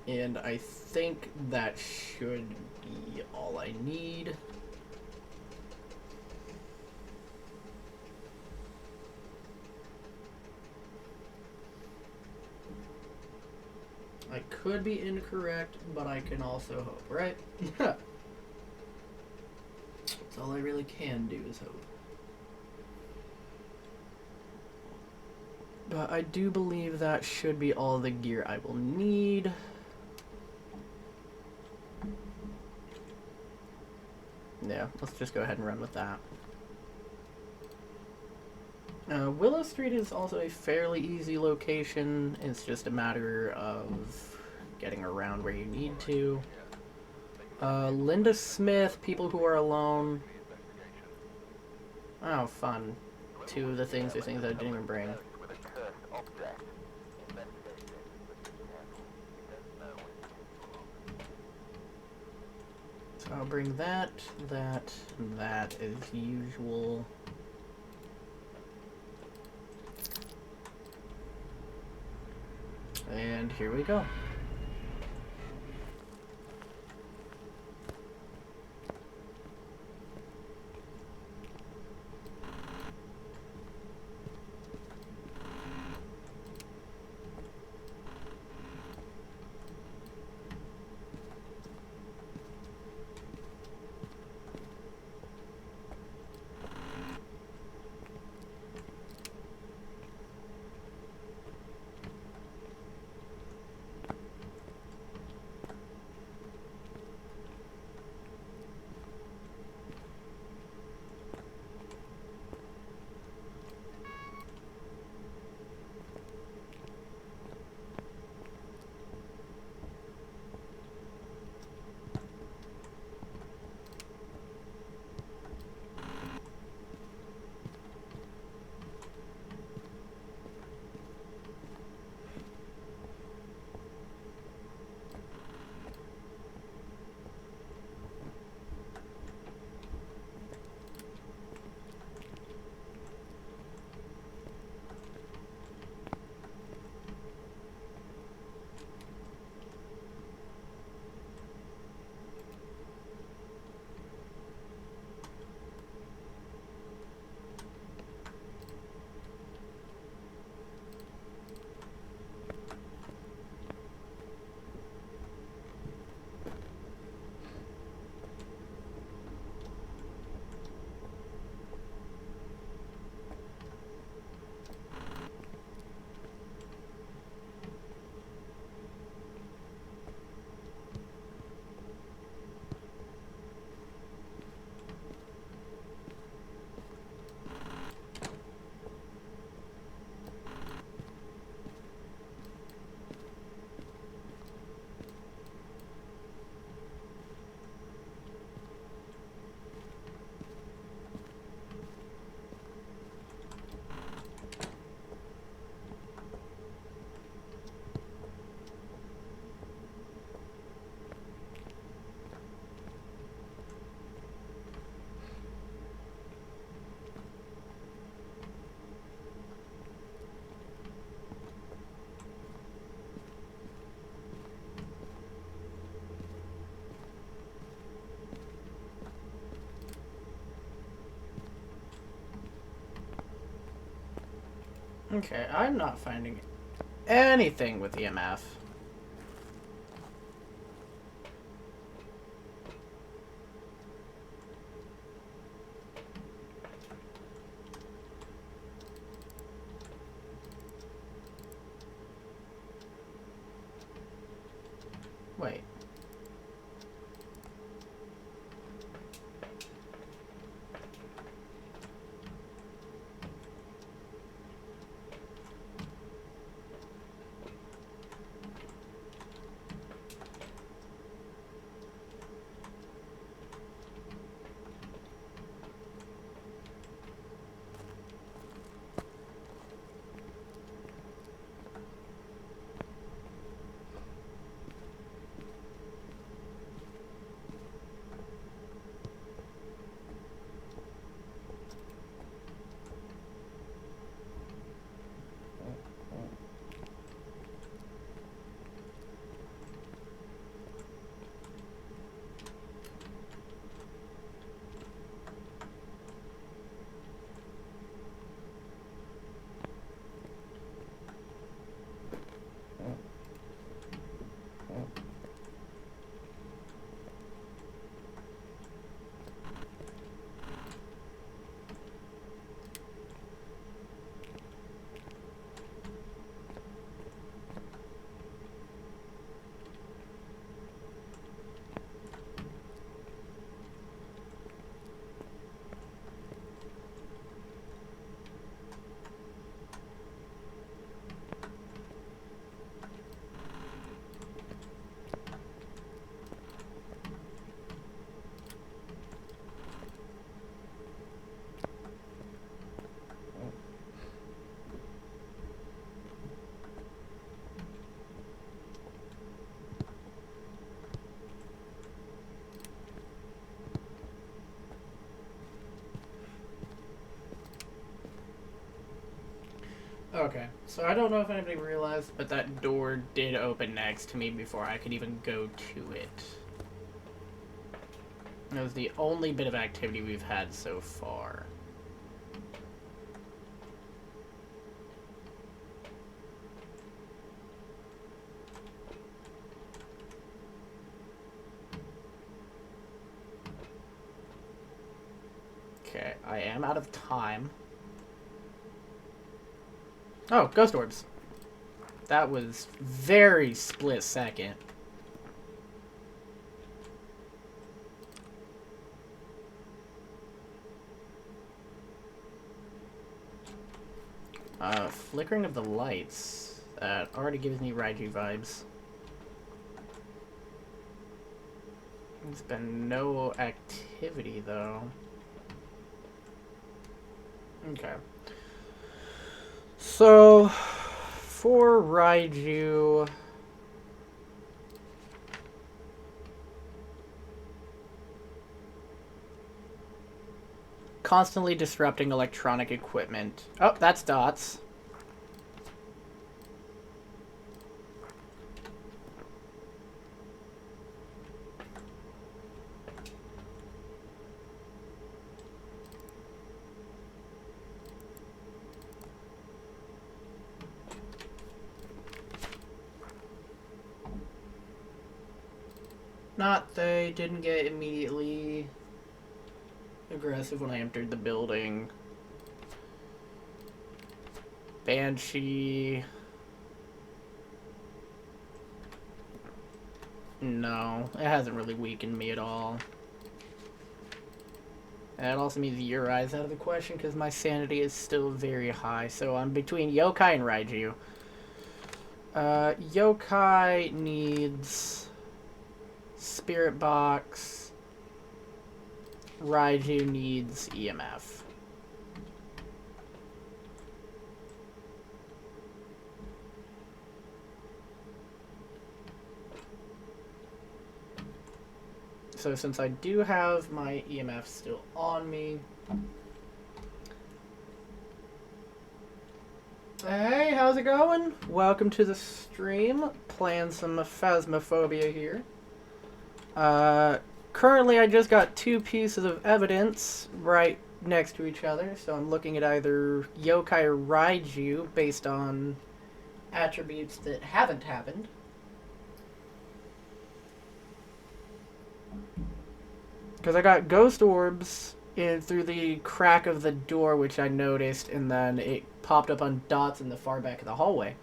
And I think that should be all I need. I could be incorrect, but I can also hope, right? That's all I really can do is hope. But I do believe that should be all the gear I will need. Yeah, let's just go ahead and run with that. Willow Street is also a fairly easy location. It's just a matter of getting around where you need to. Linda Smith, People Who Are Alone. Oh, fun. Two of the things are things I didn't even bring. So I'll bring that, that, and that as usual. And here we go. Okay, I'm not finding anything with EMF. Wait. Okay, so I don't know if anybody realized, but that door did open next to me before I could even go to it. It was the only bit of activity we've had so far. Okay, I am out of time. Oh, ghost orbs. That was very split second. Flickering of the lights. That already gives me Raiju vibes. There's been no activity, though. Okay. So, for Raiju... constantly disrupting electronic equipment. Oh, that's dots. Not they didn't get immediately aggressive when I entered the building. Banshee. No, it hasn't really weakened me at all. That also means your eyes out of the question because my sanity is still very high. So I'm between Yokai and Raiju. Yokai needs Spirit Box. Raiju needs EMF. So since I do have my EMF still on me... Hey, how's it going? Welcome to the stream. Playing some Phasmophobia here. Currently I just got two pieces of evidence right next to each other, so I'm looking at either Yokai or Raiju based on attributes that haven't happened. Because I got ghost orbs in through the crack of the door, which I noticed, and then it popped up on dots in the far back of the hallway.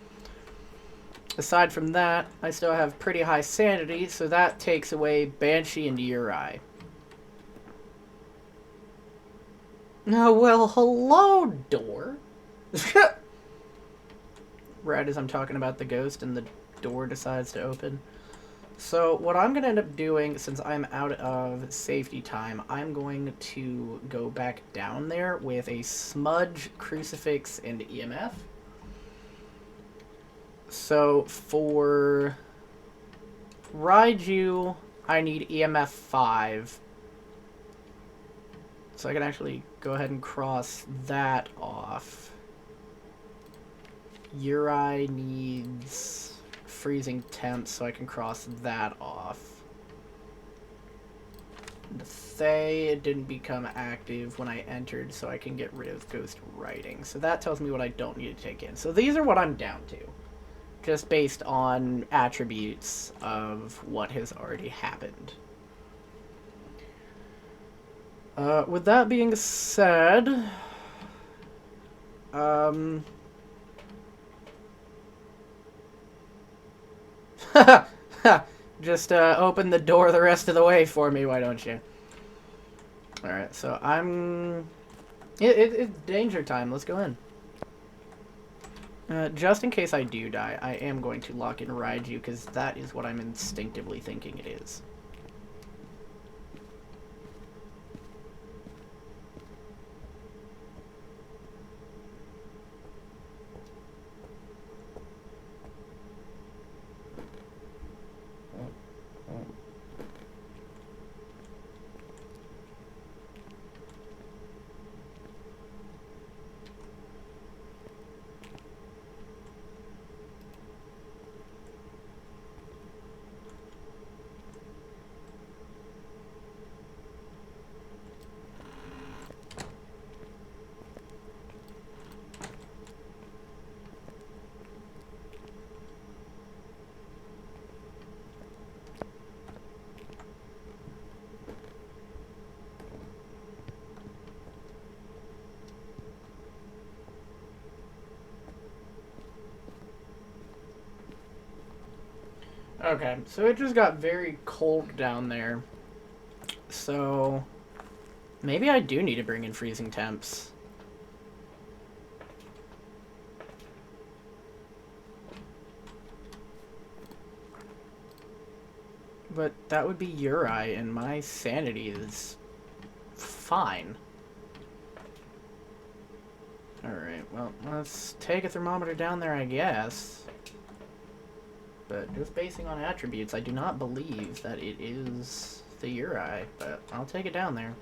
Aside from that, I still have pretty high sanity, so that takes away Banshee and Uri. Oh, well, hello, door. Right as I'm talking about the ghost and the door decides to open. So what I'm going to end up doing, since I'm out of safety time, I'm going to go back down there with a smudge, crucifix, and EMF. So for Raiju, I need EMF 5. So I can actually go ahead and cross that off. Uri needs freezing temps, so I can cross that off. The Thay didn't become active when I entered, so I can get rid of Ghost Writing. So that tells me what I don't need to take in. So these are what I'm down to, just based on attributes of what has already happened. With that being said, just open the door the rest of the way for me, why don't you? Alright, so I'm... It's danger time, let's go in. Just in case I do die, I am going to lock in Raiju, because that is what I'm instinctively thinking it is. Okay, so it just got very cold down there. So maybe I do need to bring in freezing temps. But that would be Uri, and my sanity is fine. Alright, well, let's take a thermometer down there, I guess. But just basing on attributes, I do not believe that it is the Uri, but I'll take it down there.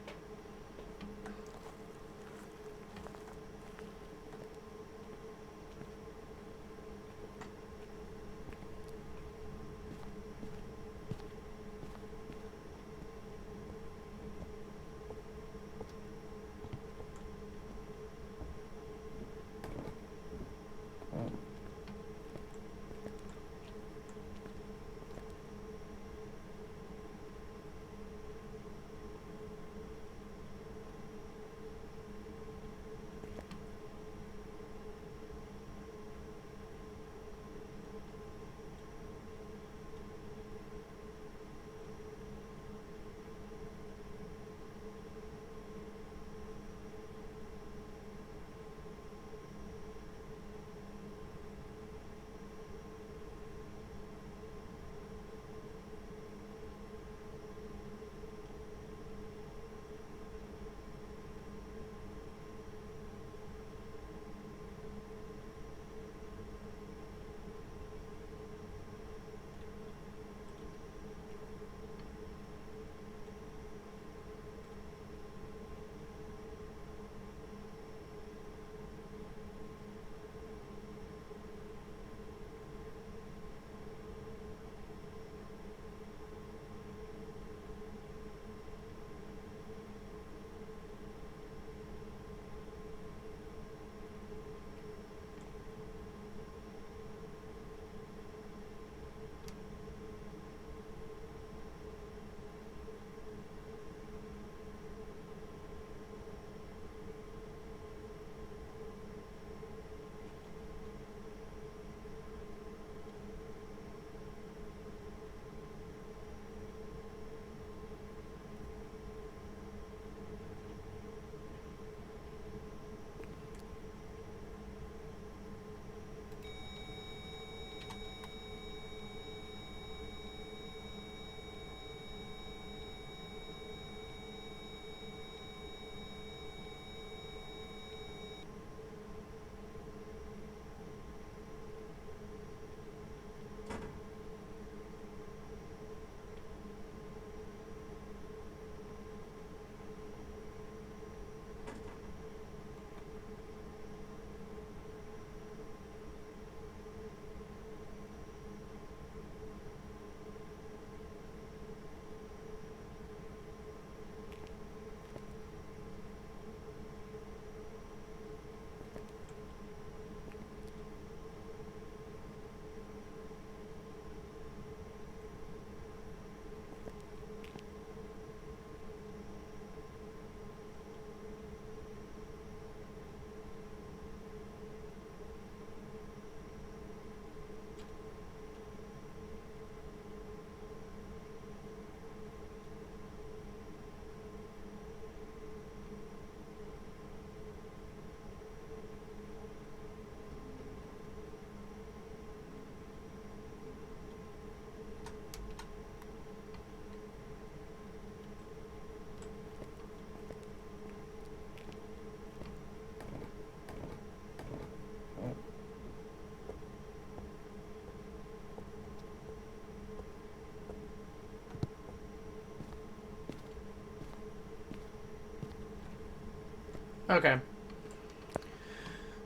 Okay.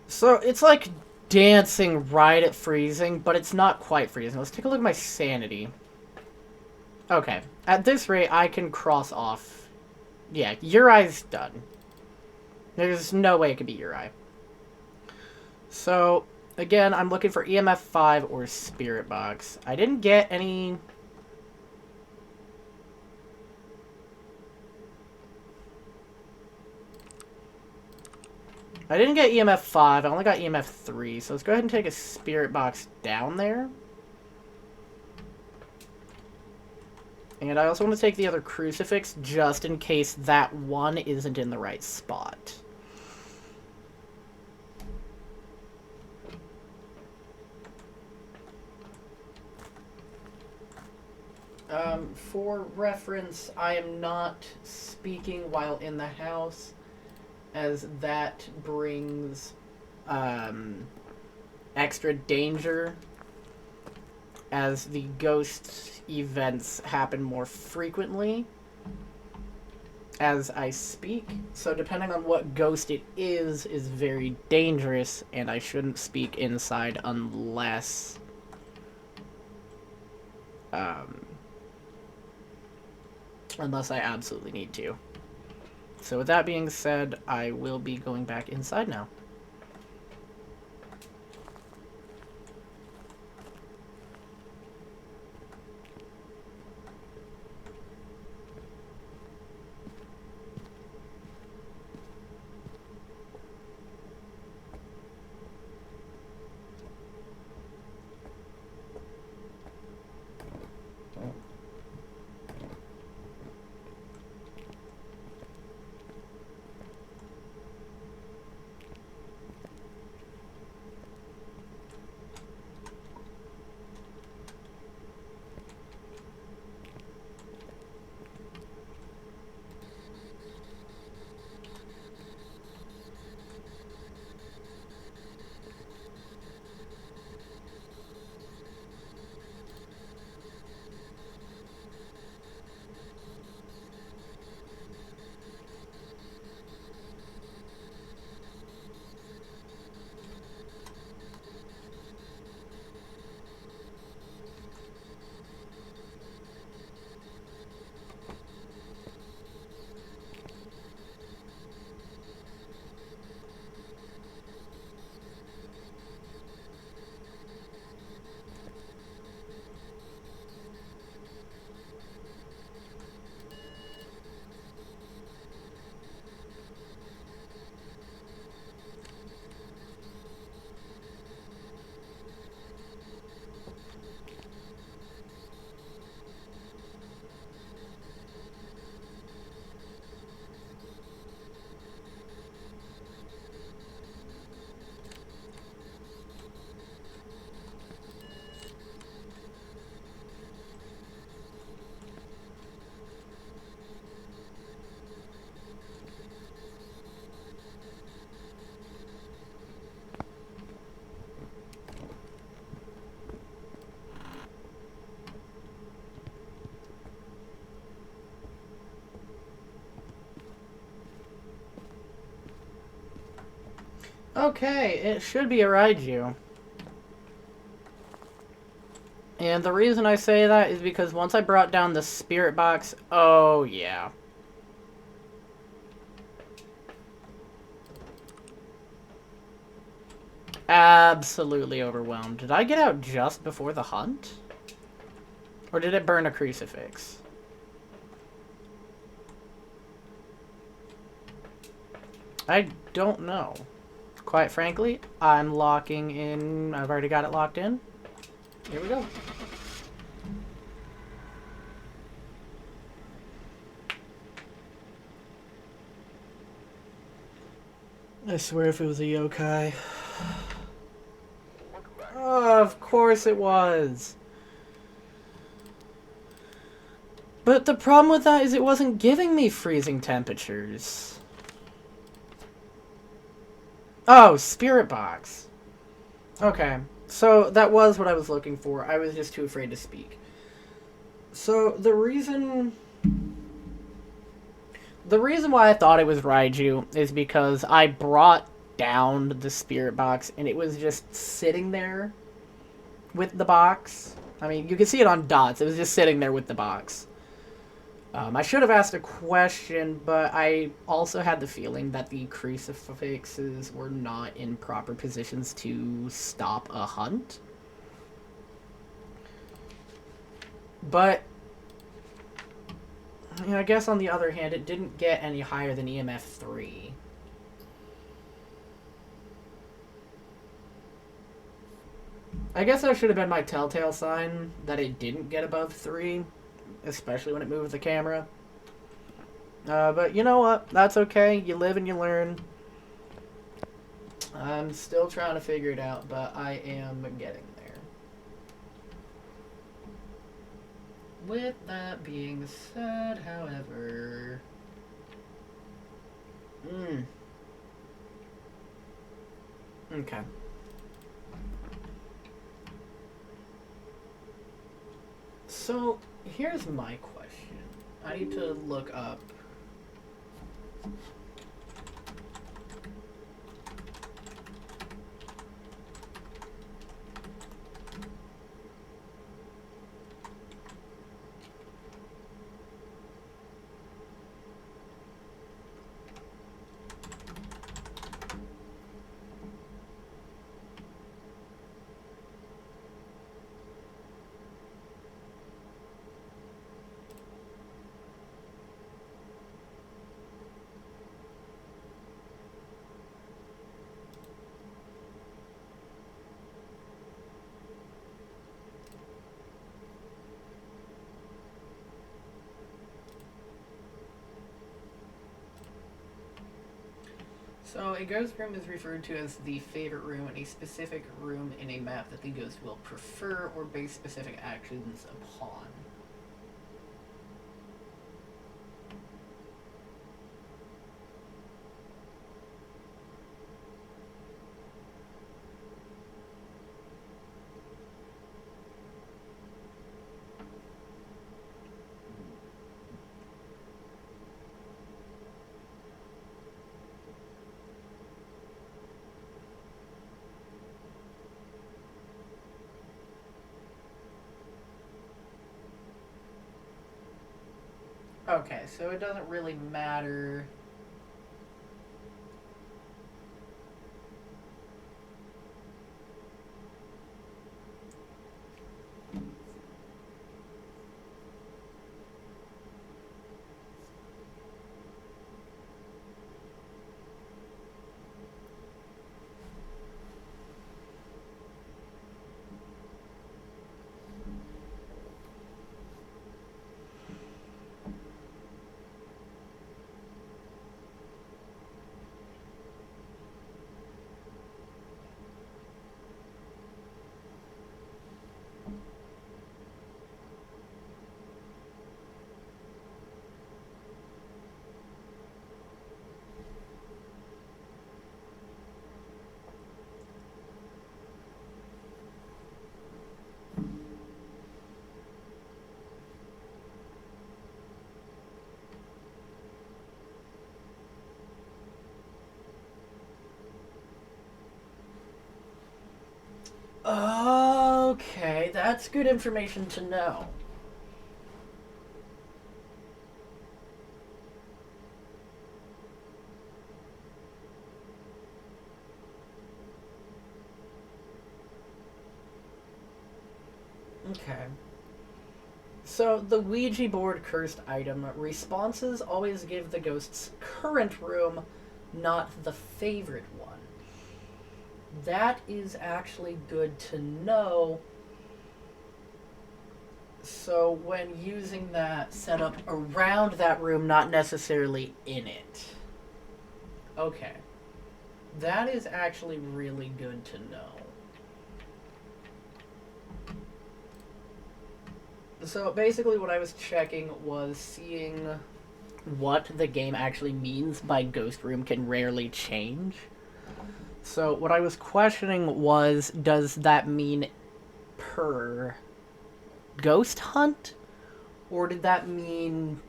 So, it's like dancing right at freezing, but it's not quite freezing. Let's take a look at my sanity. Okay. At this rate, I can cross off. Yeah, Uri's done. There's no way it could be Uri. So, again, I'm looking for EMF 5 or Spirit Box. I didn't get any... I didn't get EMF 5, I only got EMF 3, so let's go ahead and take a Spirit Box down there. And I also want to take the other Crucifix, just in case that one isn't in the right spot. For reference, I am not speaking while in the house, as that brings extra danger, as the ghost events happen more frequently as I speak. So depending on what ghost it is very dangerous, and I shouldn't speak inside unless unless I absolutely need to. So with that being said, I will be going back inside now. Okay, it should be a Raiju. And the reason I say that is because once I brought down the Spirit Box, oh yeah. Absolutely overwhelmed. Did I get out just before the hunt? Or did it burn a crucifix? I don't know. Quite frankly, I'm locking in. I've already got it locked in. Here we go. I swear if it was a yokai. Oh, of course it was. But the problem with that is it wasn't giving me freezing temperatures. Oh, Spirit Box. Okay, so that was what I was looking for. I was just too afraid to speak. So the reason The reason why I thought it was Raiju is because I brought down the spirit box and it was just sitting there with the box. I mean, you can see it on dots. It was just sitting there with the box. I should have asked a question, but I also had the feeling that the crucifixes were not in proper positions to stop a hunt. But, you know, I guess on the other hand, it didn't get any higher than EMF 3. I guess that should have been my telltale sign that it didn't get above 3, especially when it moved the camera. But you know what? That's okay. You live and you learn. I'm still trying to figure it out, but I am getting there. With that being said, however... Okay. So, here's my question. I need to look up... So, a ghost room is referred to as the favorite room, a specific room in a map that the ghost will prefer or base specific actions upon. Okay, so it doesn't really matter. Okay, that's good information to know. Okay. So, the Ouija board cursed item responses always give the ghost's current room, not the favorite one. That is actually good to know. So, when using that setup around that room, not necessarily in it. Okay. That is actually really good to know. So basically what I was checking was seeing what the game actually means by ghost room can rarely change. So what I was questioning was, does that mean per ghost hunt? Or did that mean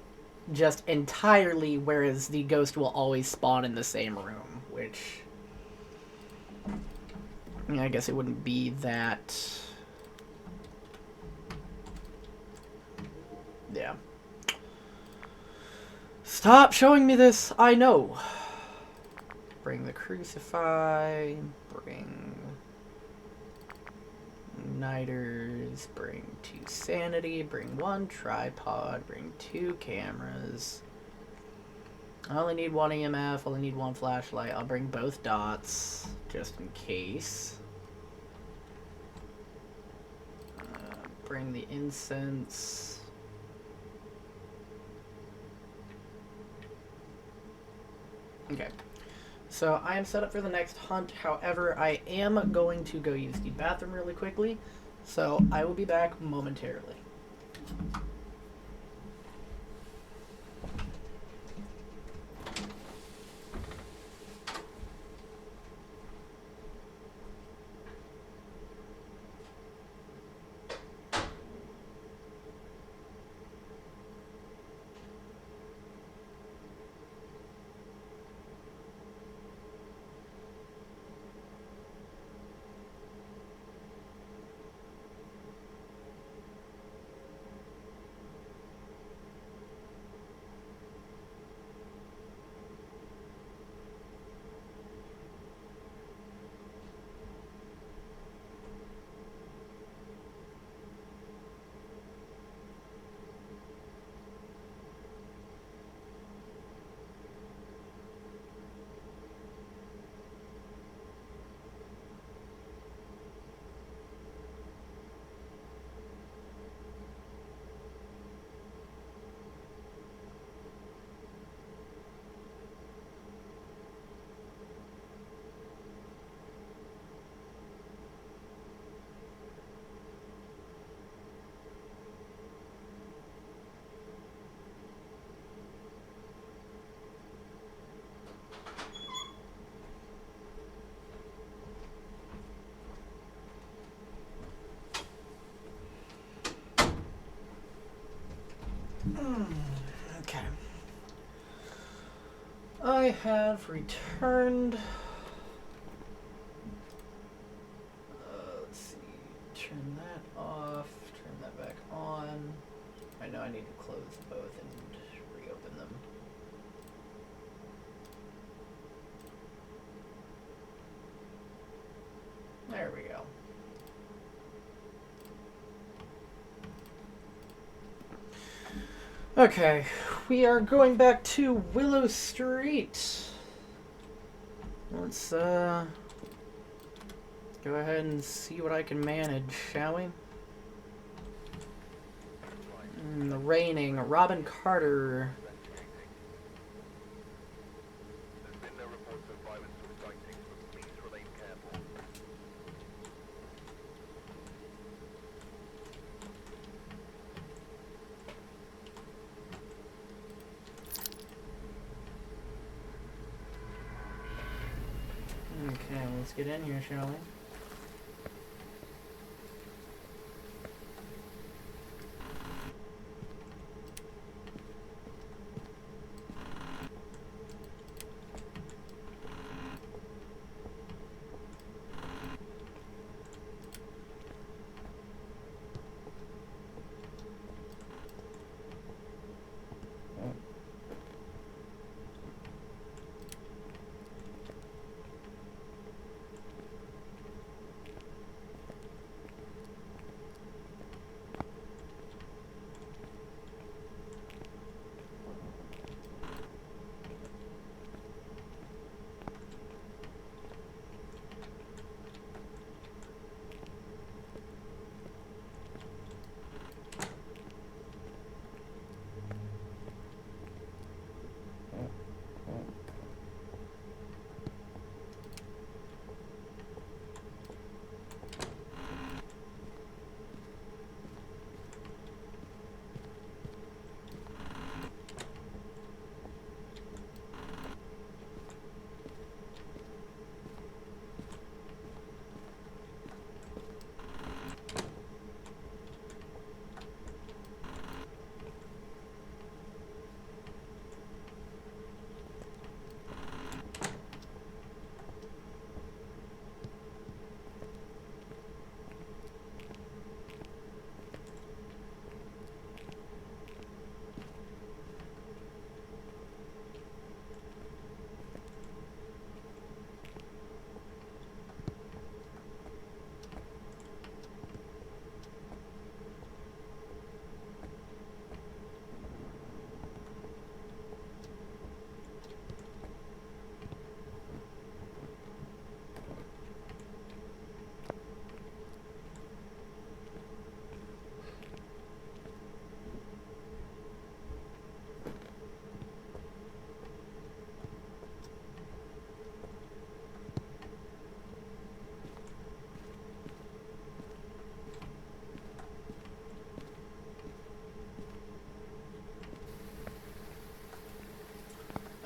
just entirely, whereas the ghost will always spawn in the same room, which I guess it wouldn't be that. Yeah. Stop showing me this! I know! Bring the crucify, bring igniters, bring 2 sanity, bring 1 tripod, bring 2 cameras. I only need 1 EMF, I only need 1 flashlight. I'll bring both dots, just in case. Bring the incense. Okay. So I am set up for the next hunt. However, I am going to go use the bathroom really quickly. So I will be back momentarily. Okay. I have returned. Let's see. Turn that off. Turn that back on. I know I need to close both and reopen them. There we go. Okay, we are going back to Willow Street. Let's go ahead and see what I can manage, shall we? The raining, Robin Carter. Okay, let's get in here, shall we?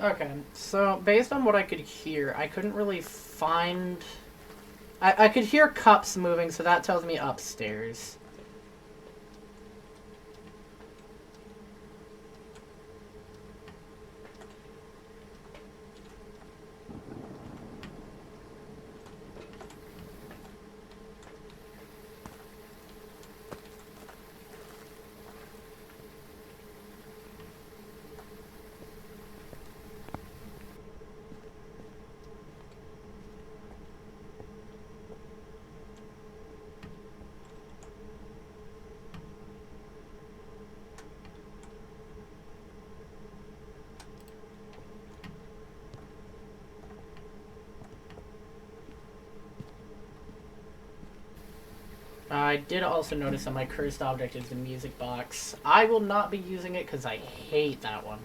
Okay, so based on what I could hear, I couldn't really find... I could hear cups moving, so that tells me upstairs. I did also notice that my cursed object is the music box. I will not be using it because I hate that one.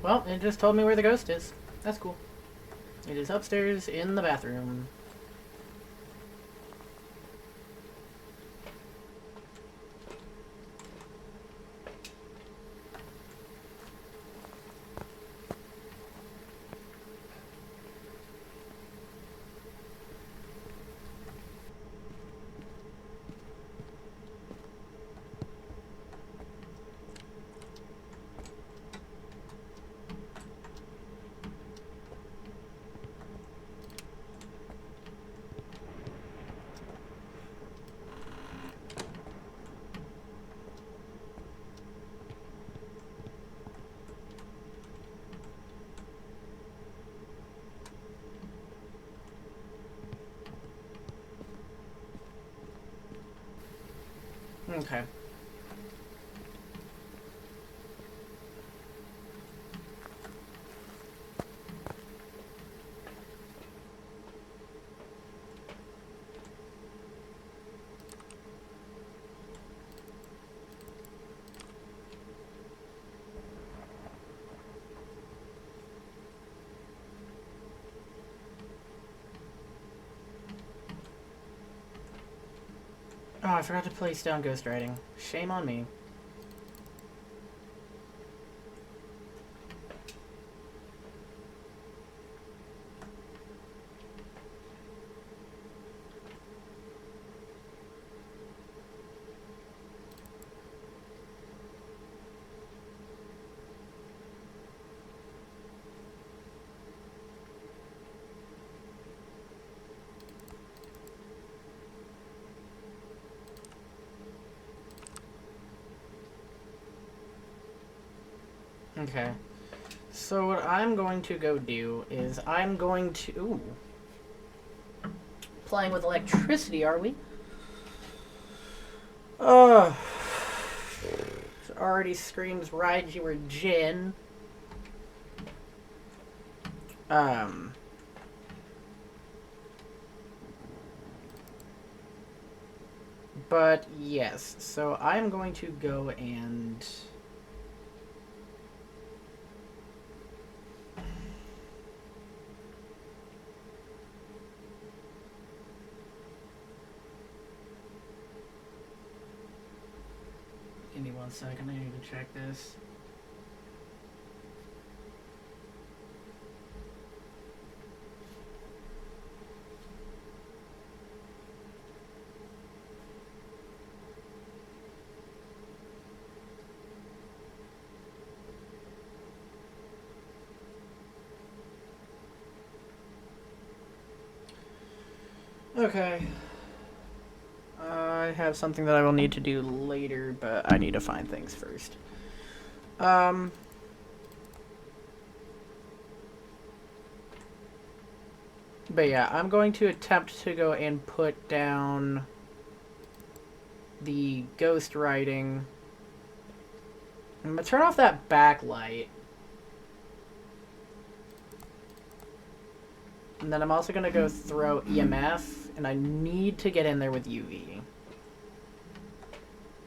Well, it just told me where the ghost is. That's cool. It is upstairs in the bathroom. Okay. Oh, I forgot to place down ghostwriting. Shame on me. Okay. So what I'm going to go do is I'm going to... Ooh. Playing with electricity, are we? Oh. Already screams Raiji or Jin. But yes, so I'm going to go and... Give me 1 second, I need to check this. Okay. I have something that I will need to do later, but I need to find things first. But yeah, I'm going to attempt to go and put down the ghost writing. I'm going to turn off that backlight. And then I'm also going to go throw EMF, and I need to get in there with UV.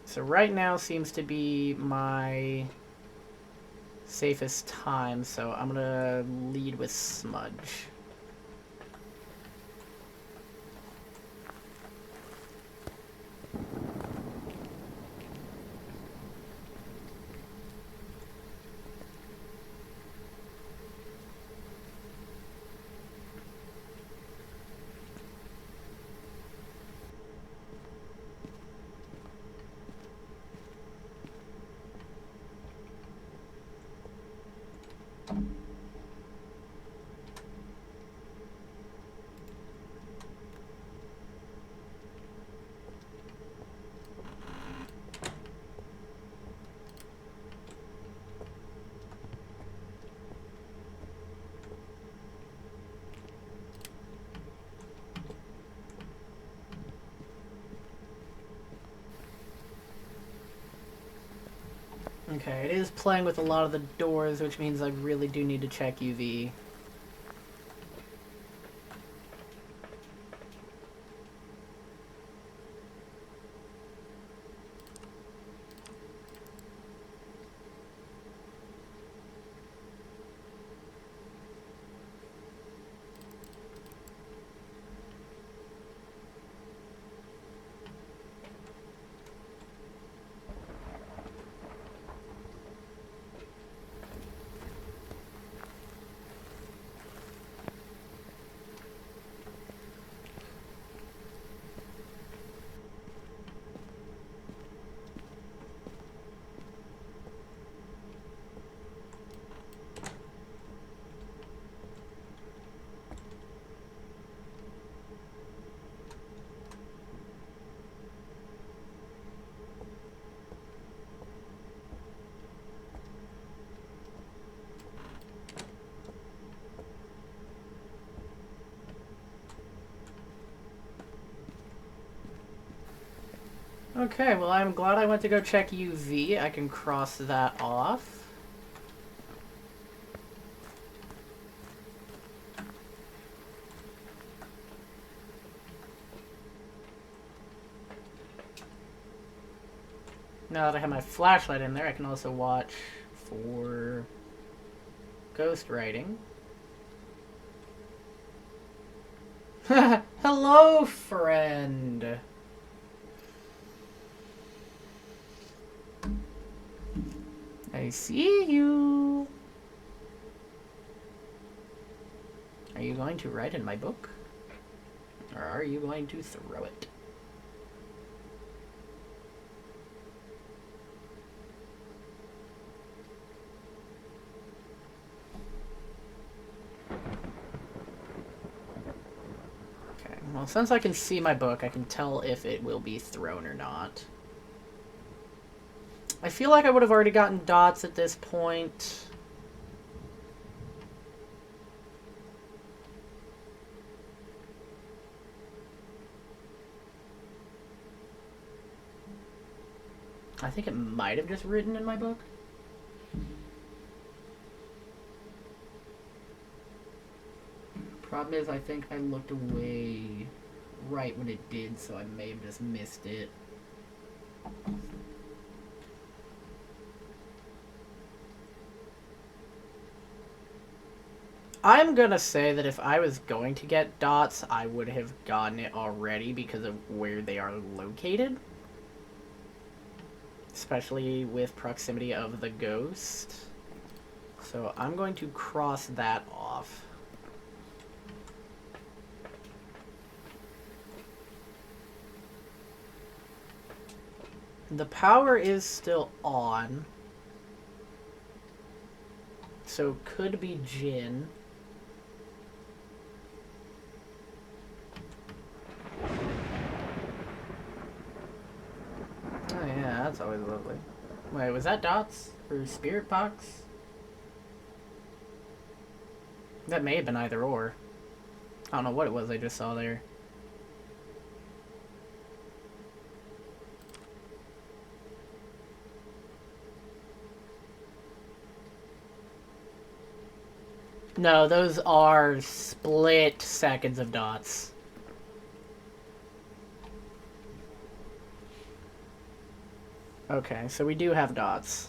So right now seems to be my safest time, so I'm going to lead with Smudge. Okay, it is playing with a lot of the doors, which means I really do need to check UV. Okay, well I'm glad I went to go check UV. I can cross that off. Now that I have my flashlight in there, I can also watch for ghost writing. Hello, friend! I see you. Are you going to write in my book? Or are you going to throw it? Okay, well, since I can see my book, I can tell if it will be thrown or not. I feel like I would have already gotten dots at this point. I think it might have just written in my book. Problem is, I think I looked away right when it did, so I may have just missed it. I'm gonna say that if I was going to get dots, I would have gotten it already because of where they are located. Especially with proximity of the ghost. So I'm going to cross that off. The power is still on. So could be Jin. Oh yeah, that's always lovely. Wait, was that dots for spirit box? That may have been either or. I don't know what it was I just saw there. No, those are split seconds of dots. Okay, so we do have dots.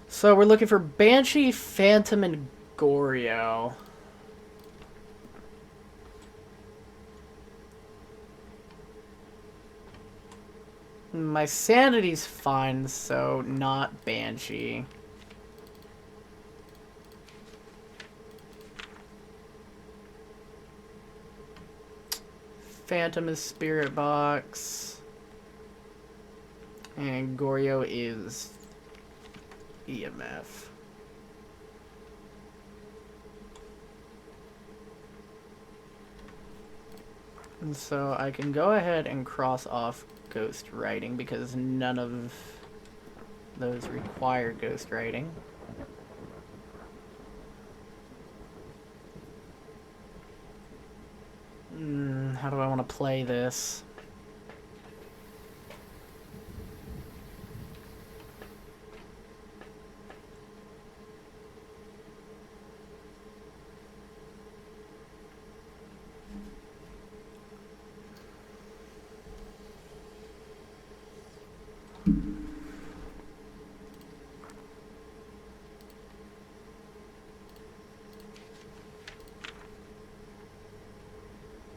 So we're looking for Banshee, Phantom, and Goryo. My sanity's fine, so not Banshee. Phantom is Spirit Box. And Goryo is EMF. And so I can go ahead and cross off ghost writing because none of those require ghost writing. How do I want to play this?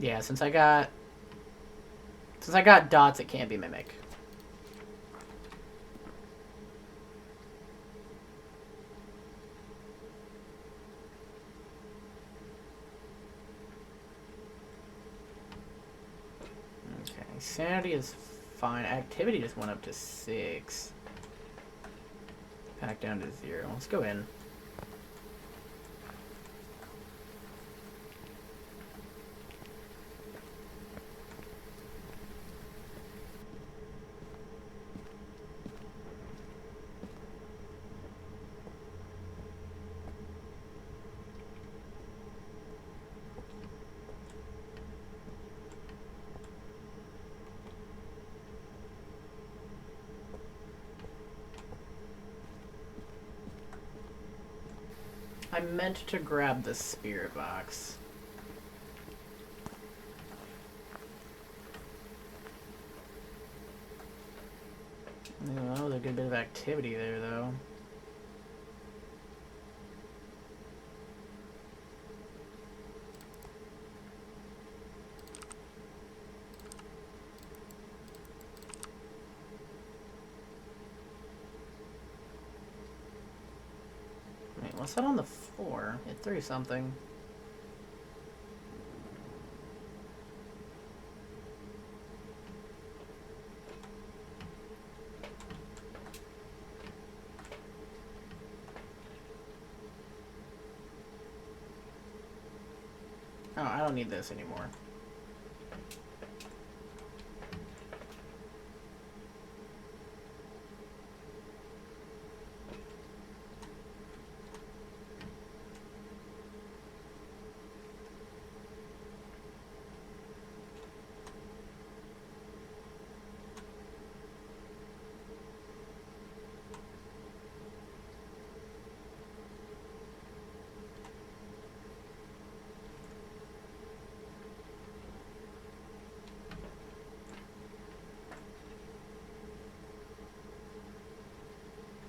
Yeah, since I got dots, it can't be Mimic. Okay, sanity is fine. Activity just went up to 6. Back down to 0. Let's go in. I meant to grab the spirit box. Oh, there's a good bit of activity there, though. Wait, what's that on the floor? It threw something. Oh, I don't need this anymore.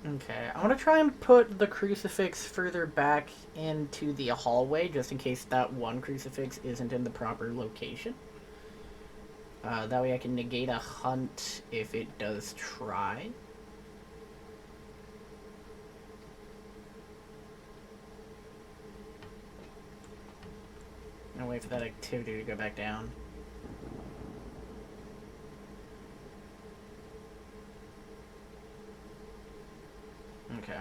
Okay, I want to try and put the crucifix further back into the hallway, just in case that one crucifix isn't in the proper location. That way I can negate a hunt if it does try. And wait for that activity to go back down. Okay.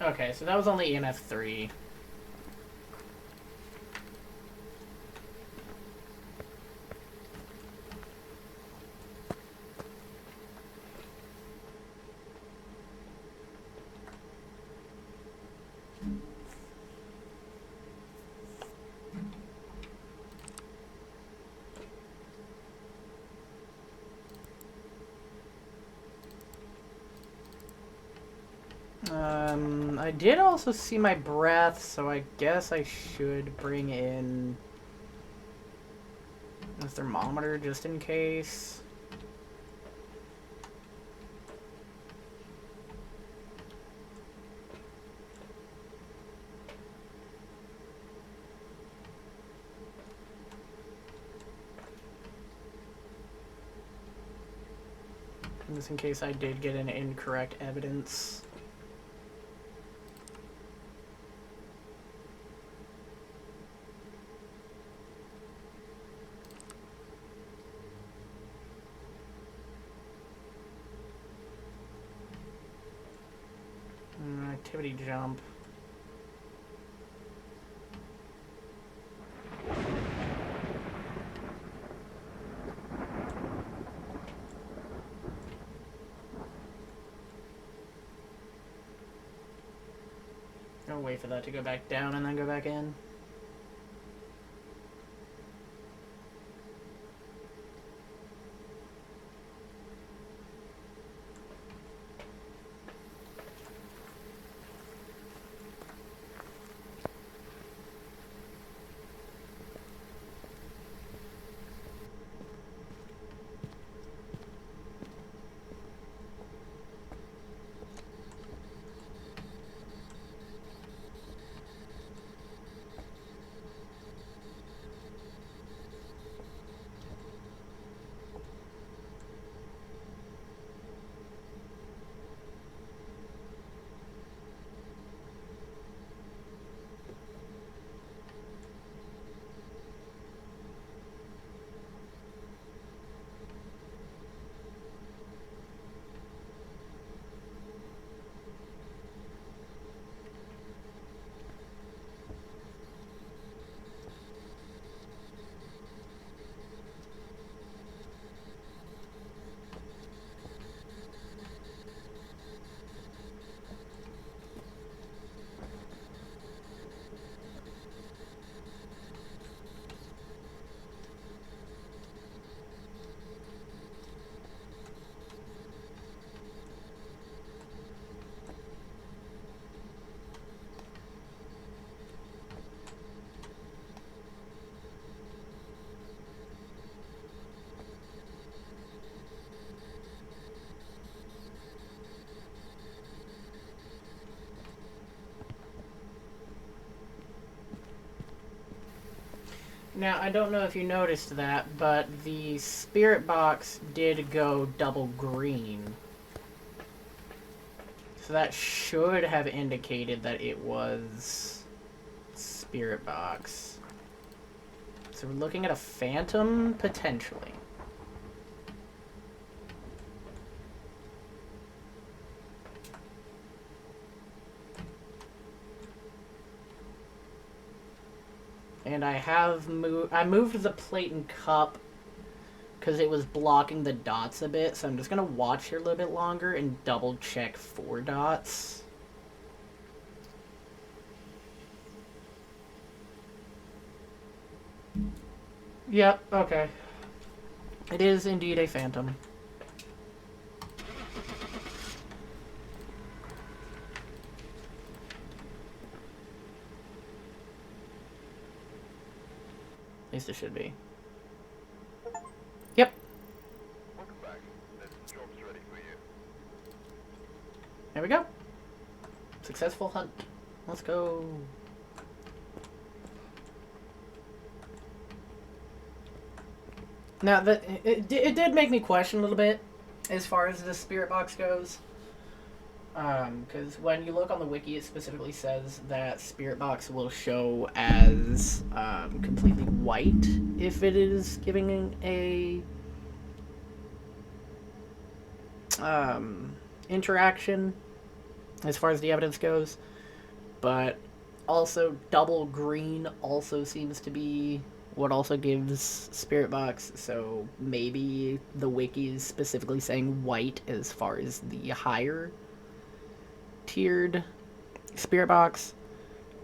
Okay, so that was only ENF3. I did also see my breath, so I guess I should bring in a thermometer just in case. Just in case I did get an incorrect evidence. Activity jump. I'll wait for that to go back down and then go back in. Now, I don't know if you noticed that, but the spirit box did go double green. So that should have indicated that it was spirit box. So we're looking at a phantom, potentially. And I moved the plate and cup because it was blocking the dots a bit, so I'm just gonna watch here a little bit longer and double check for dots. Yep, okay. It is indeed a phantom. At least it should be. Yep. Welcome back. This job's ready for you. There we go. Successful hunt. Let's go. Now, it did make me question a little bit as far as the spirit box goes. Because when you look on the wiki, it specifically says that spirit box will show as completely white if it is giving a interaction as far as the evidence goes. But also, double green also seems to be what also gives Spirit Box, so maybe the wiki is specifically saying white as far as the higher tiered Spirit Box.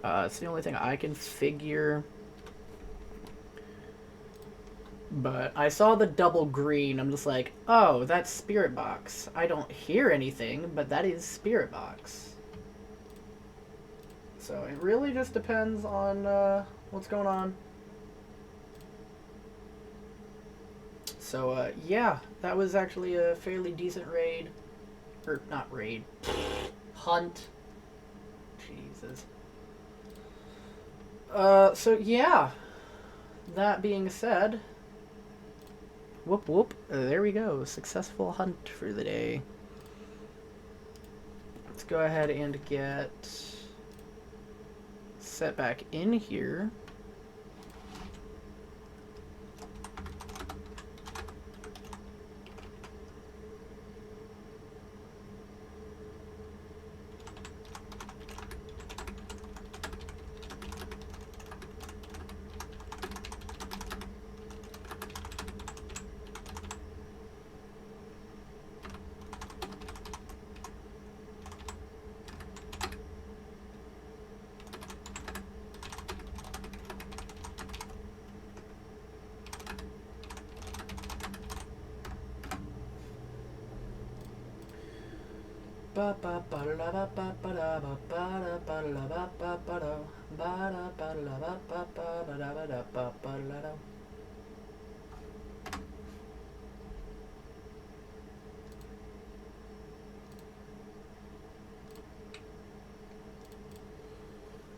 It's the only thing I can figure. But I saw the double green, I'm just like, oh, that's Spirit Box. I don't hear anything, but that is Spirit Box. So it really just depends on what's going on. So, yeah, that was actually a fairly decent raid. Or, not raid. Hunt. Jesus. So, yeah. That being said... Whoop whoop. There we go. Successful hunt for the day. Let's go ahead and get... set back in here.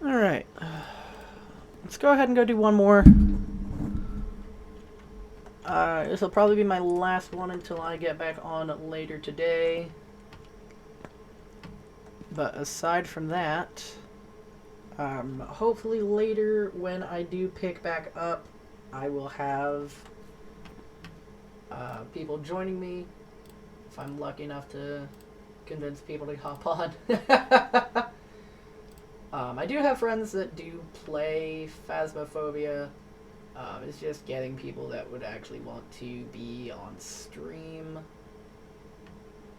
Alright. Let's go ahead and go do one more. This will probably be my last one until I get back on later today. But aside from that, hopefully later when I do pick back up, I will have people joining me, if I'm lucky enough to convince people to hop on. I do have friends that do play Phasmophobia. It's just getting people that would actually want to be on stream.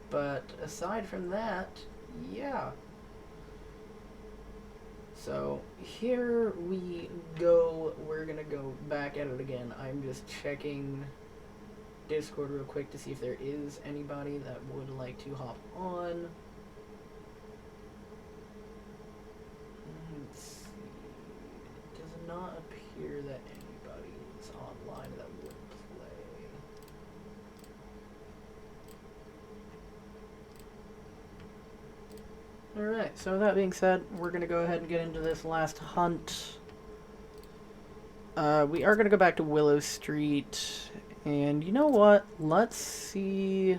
But aside from that, yeah. So here we go. We're gonna go back at it again. I'm just checking Discord real quick to see if there is anybody that would like to hop on. Let's see. It does not appear that anybody is online that would play. Alright, so that being said, we're going to go ahead and get into this last hunt. We are going to go back to Willow Street, and you know what? Let's see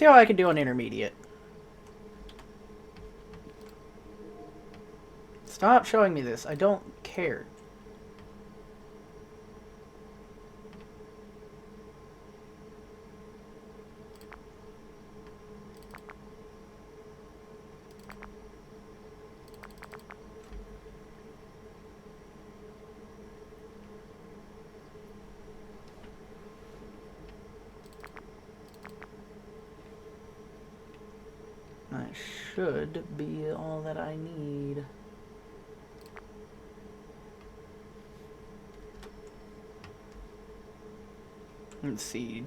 how I can do on intermediate. Stop showing me this. I don't care. That should be all that I need. Let's see.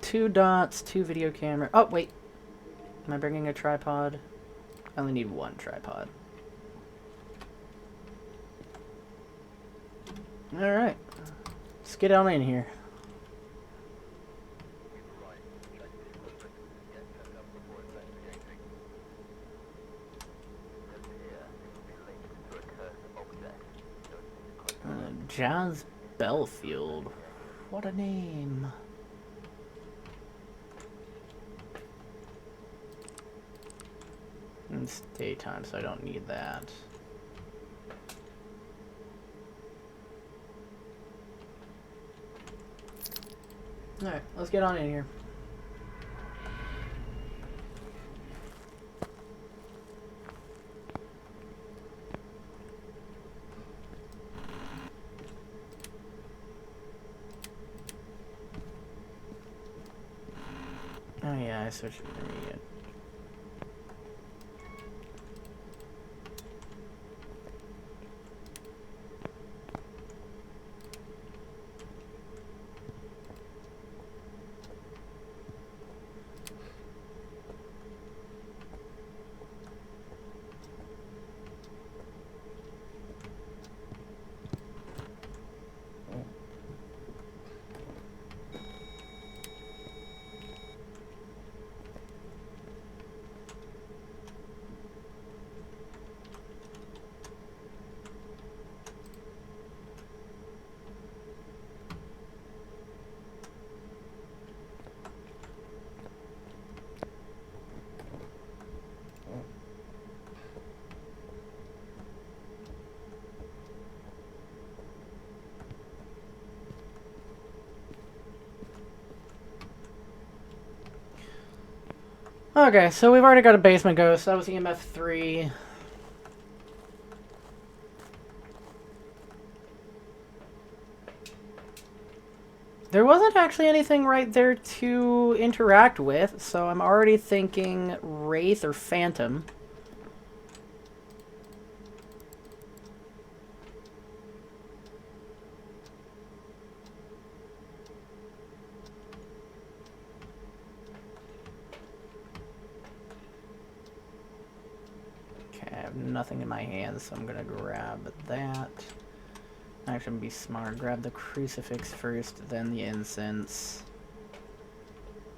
2 dots, 2 video camera. Oh, wait. Am I bringing a tripod? I only need 1 tripod. Alright. Let's get on in here. Jazz Belfield. What a name. It's daytime, so I don't need that. Alright, let's get on in here. I switch intermediate? Okay, so we've already got a basement ghost. That was EMF 3. There wasn't actually anything right there to interact with, so I'm already thinking Wraith or Phantom. Okay, I have nothing in my hands, so I'm gonna grab that. Actually, I'm gonna be smart. Grab the crucifix first, then the incense.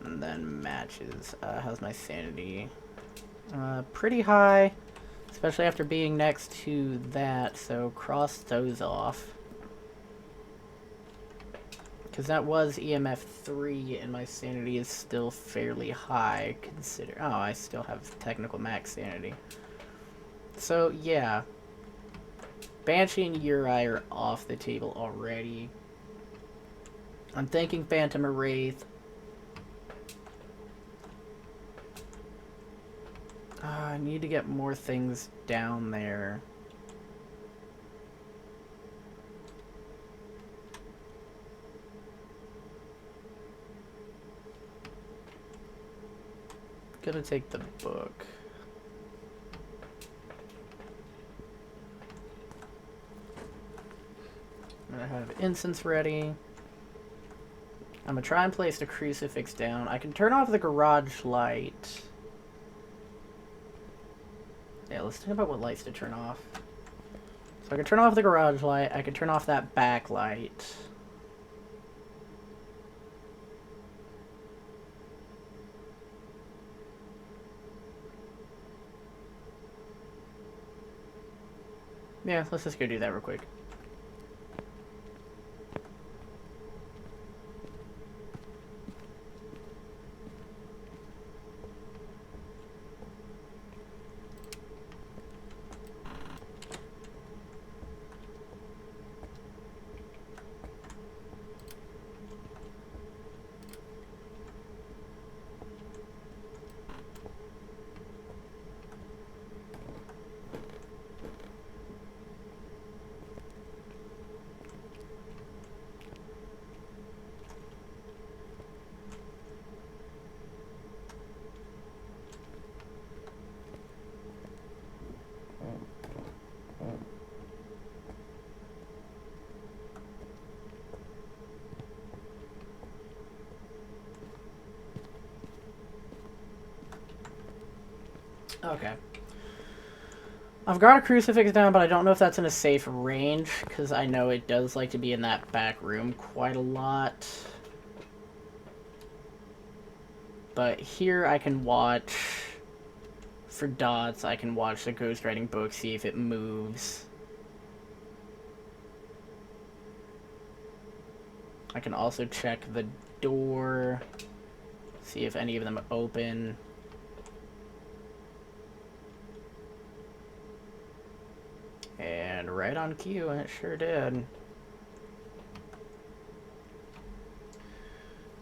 And then matches. How's my sanity? Pretty high. Especially after being next to that, so cross those off. Because that was EMF 3, and my sanity is still fairly high. Oh, I still have technical max sanity. So, yeah. Banshee and Uri are off the table already. I'm thinking Phantom or Wraith. I need to get more things down there. Gonna take the book. I'm gonna have incense ready. I'm gonna try and place the crucifix down. I can turn off the garage light. Yeah, let's think about what lights to turn off. So I can turn off the garage light. I can turn off that back light. Yeah, let's just go do that real quick. Okay. I've got a crucifix down, but I don't know if that's in a safe range, because I know it does like to be in that back room quite a lot. But here I can watch for dots. I can watch the ghostwriting book, see if it moves. I can also check the door, see if any of them open. And right on cue, and it sure did.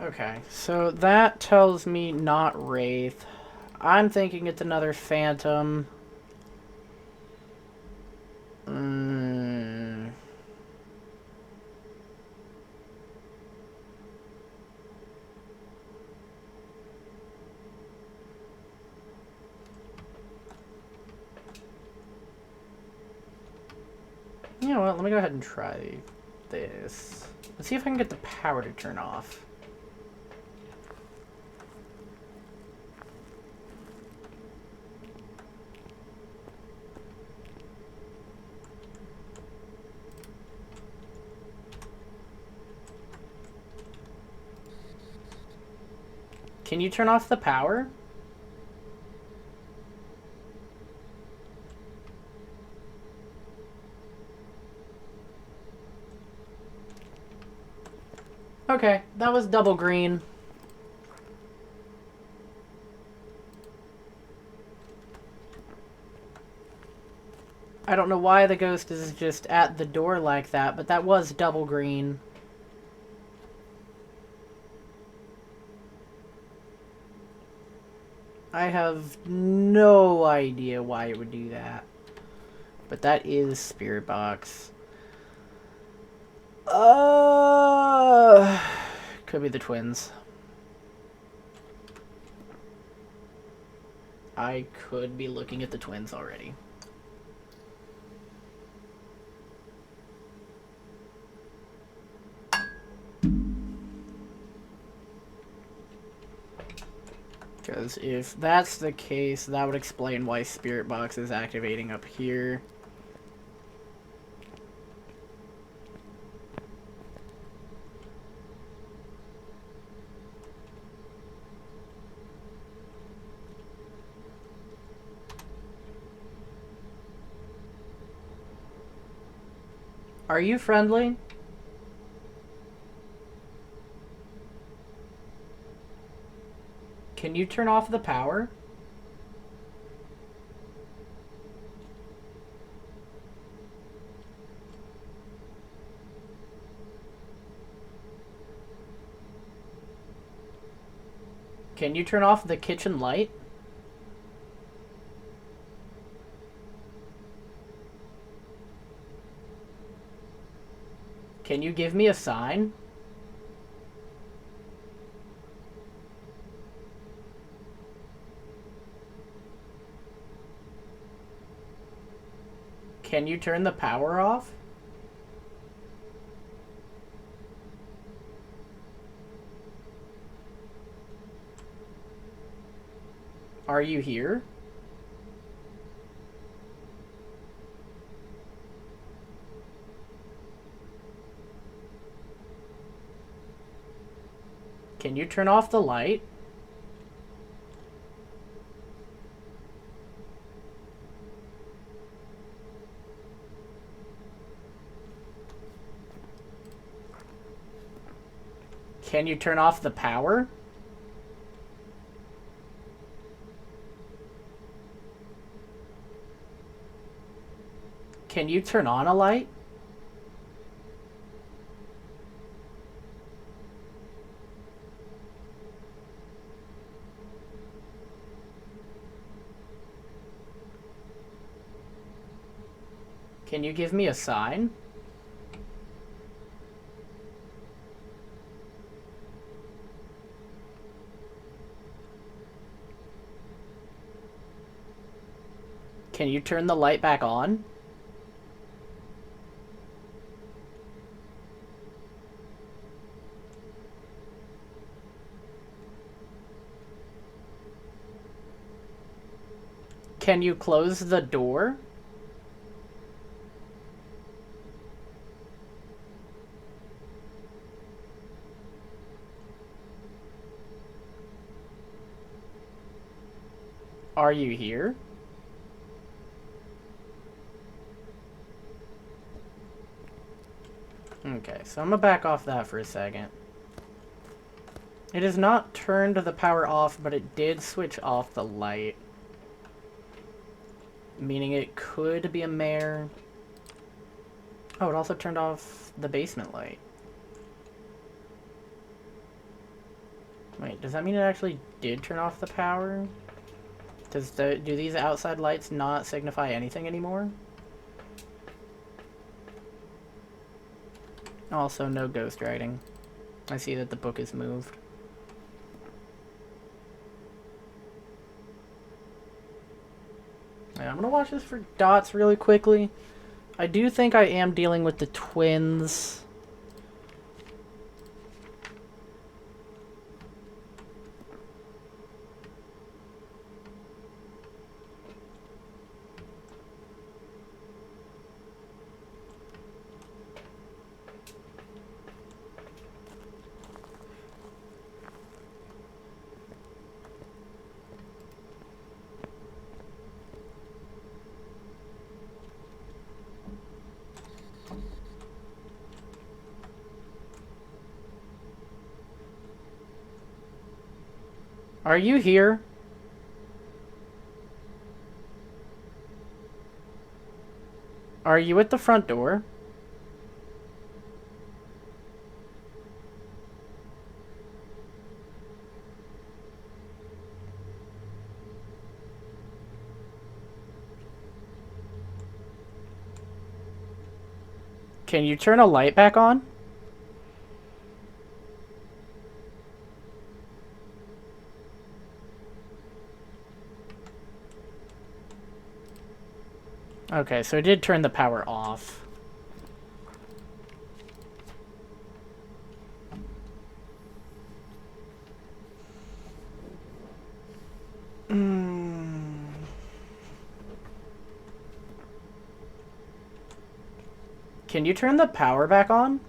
Okay, so that tells me not Wraith. I'm thinking it's another Phantom. know what? Let me go ahead and try this. Let's see if I can get the power to turn off. Can you turn off the power? Okay, that was double green. I don't know why the ghost is just at the door like that, but that was double green. I have no idea why it would do that. But that is Spirit Box. Could be the twins. I could be looking at the twins already. Because if that's the case, that would explain why Spirit Box is activating up here. Are you friendly? Can you turn off the power? Can you turn off the kitchen light? Can you give me a sign? Can you turn the power off? Are you here? Can you turn off the light? Can you turn off the power? Can you turn on a light? Can you give me a sign? Can you turn the light back on? Can you close the door? Are you here? Okay, so I'm gonna back off that for a second. It has not turned the power off, but it did switch off the light. Meaning it could be a mare. Oh, it also turned off the basement light. Wait, does that mean it actually did turn off the power? Do these outside lights not signify anything anymore? Also, no ghost writing. I see that the book is moved. I'm gonna watch this for dots really quickly. I do think I am dealing with the twins. Are you here? Are you at the front door? Can you turn a light back on? Okay, so it did turn the power off. Can you turn the power back on?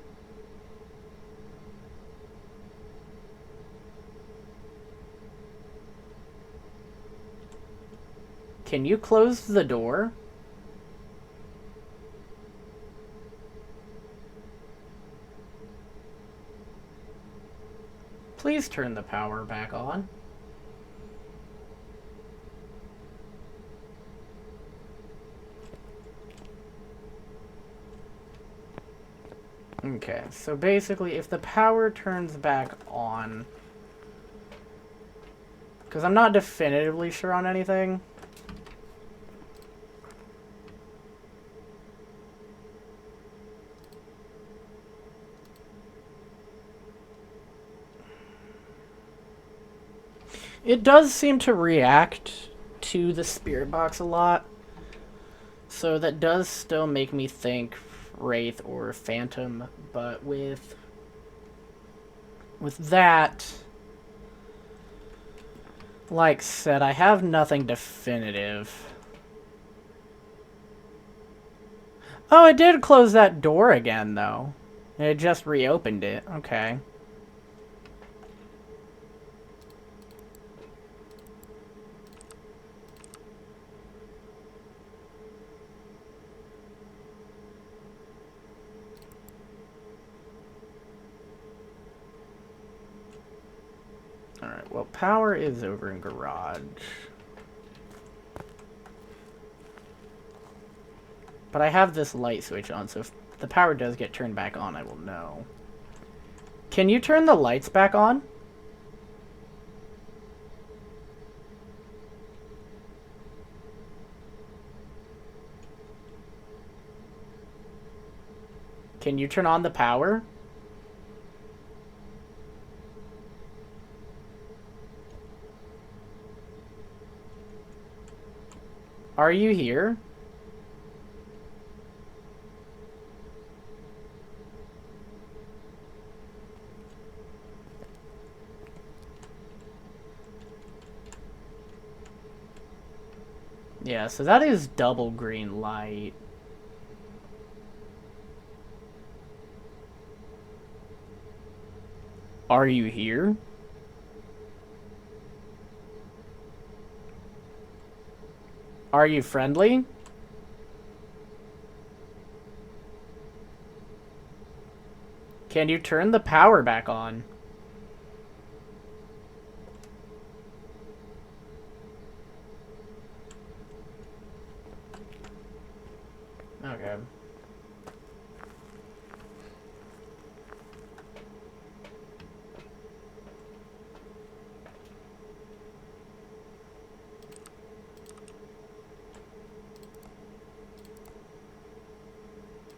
Can you close the door? Please turn the power back on. Okay, so basically if the power turns back on, because I'm not definitively sure on anything. It does seem to react to the spirit box a lot. So that does still make me think Wraith or Phantom, but with that, like said, I have nothing definitive. Oh, it did close that door again, though. It just reopened it. Okay. Alright, well, power is over in garage. But I have this light switch on, so if the power does get turned back on, I will know. Can you turn the lights back on? Can you turn on the power? Are you here? Yeah, so that is double green light. Are you here? Are you friendly? Can you turn the power back on? Okay.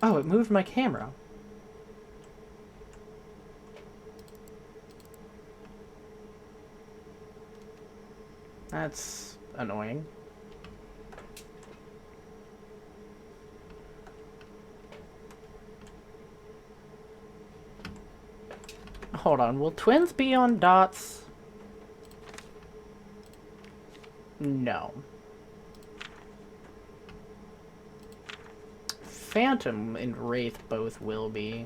Oh, it moved my camera. That's annoying. Hold on. Will twins be on dots? No. Phantom and Wraith both will be.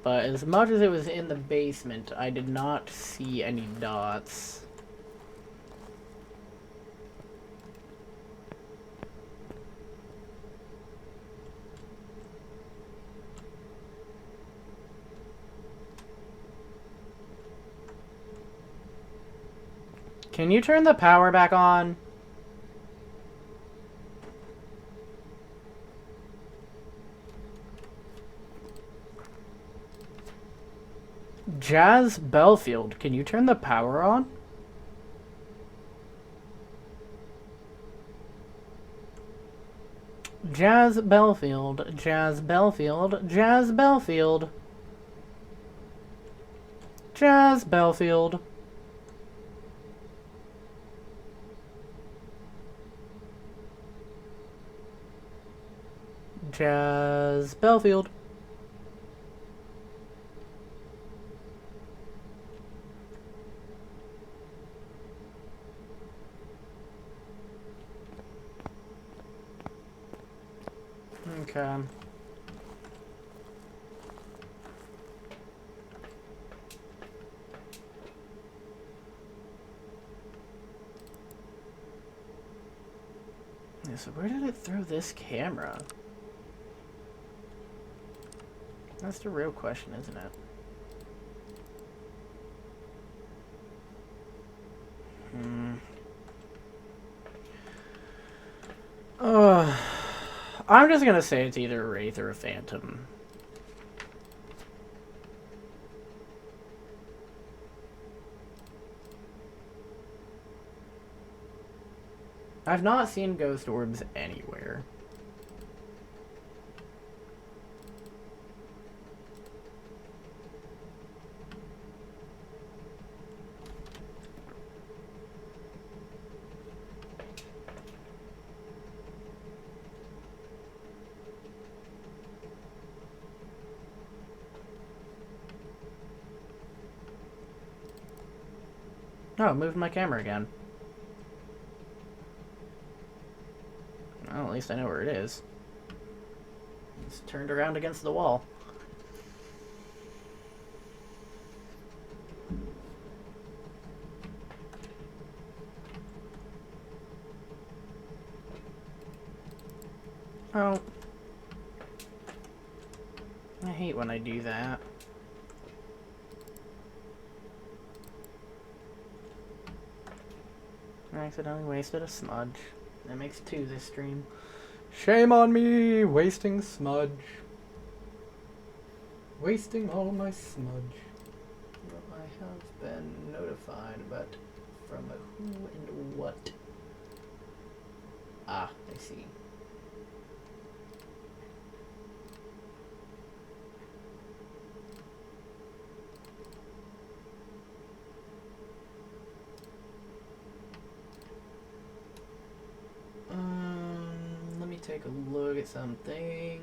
But as much as it was in the basement, I did not see any dots. Can you turn the power back on? Jazz Belfield, can you turn the power on? Jazz Belfield, Jazz Belfield, Jazz Belfield. Jazz Belfield. Jazz Belfield. Okay. Yeah, so where did it throw this camera? That's the real question, isn't it? I'm just gonna say it's either a Wraith or a Phantom. I've not seen ghost orbs anywhere. Oh, moved my camera again. Well, at least I know where it is. It's turned around against the wall. Oh. I hate when I do that. I accidentally wasted a smudge. That makes 2 this stream. Shame on me! Wasting smudge. Wasting all my smudge. Well, I have been notified, but from who and what? Ah, I see. Let me take a look at something.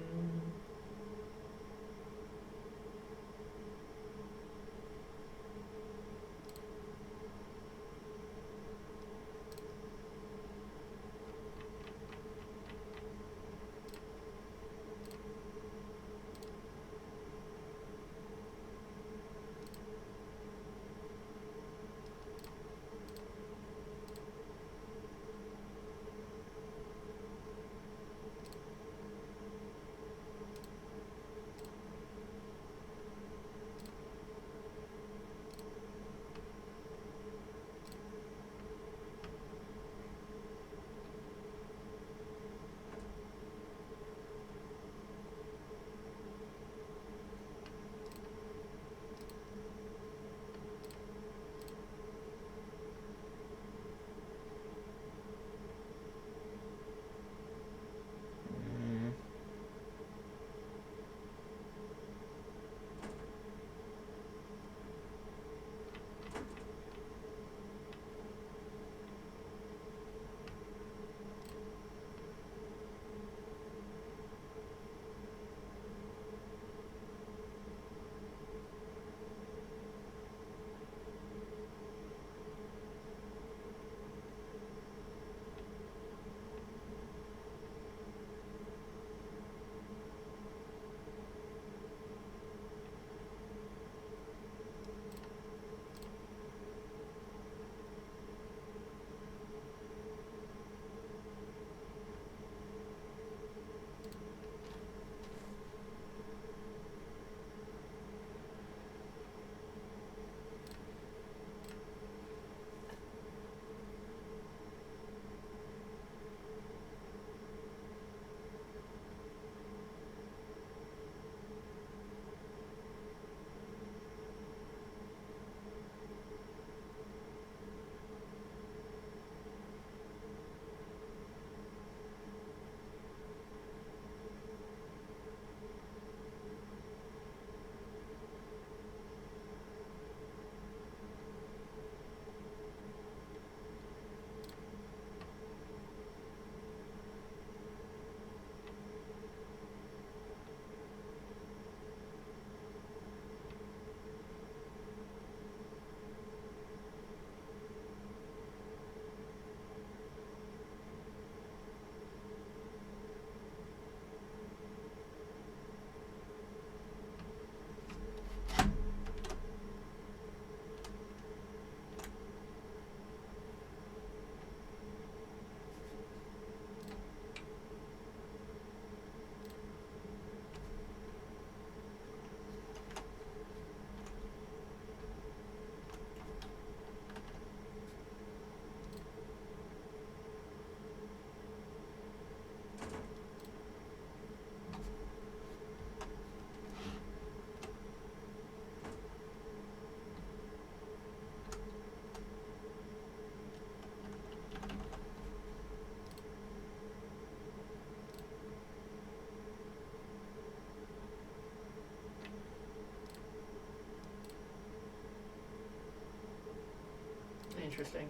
interesting.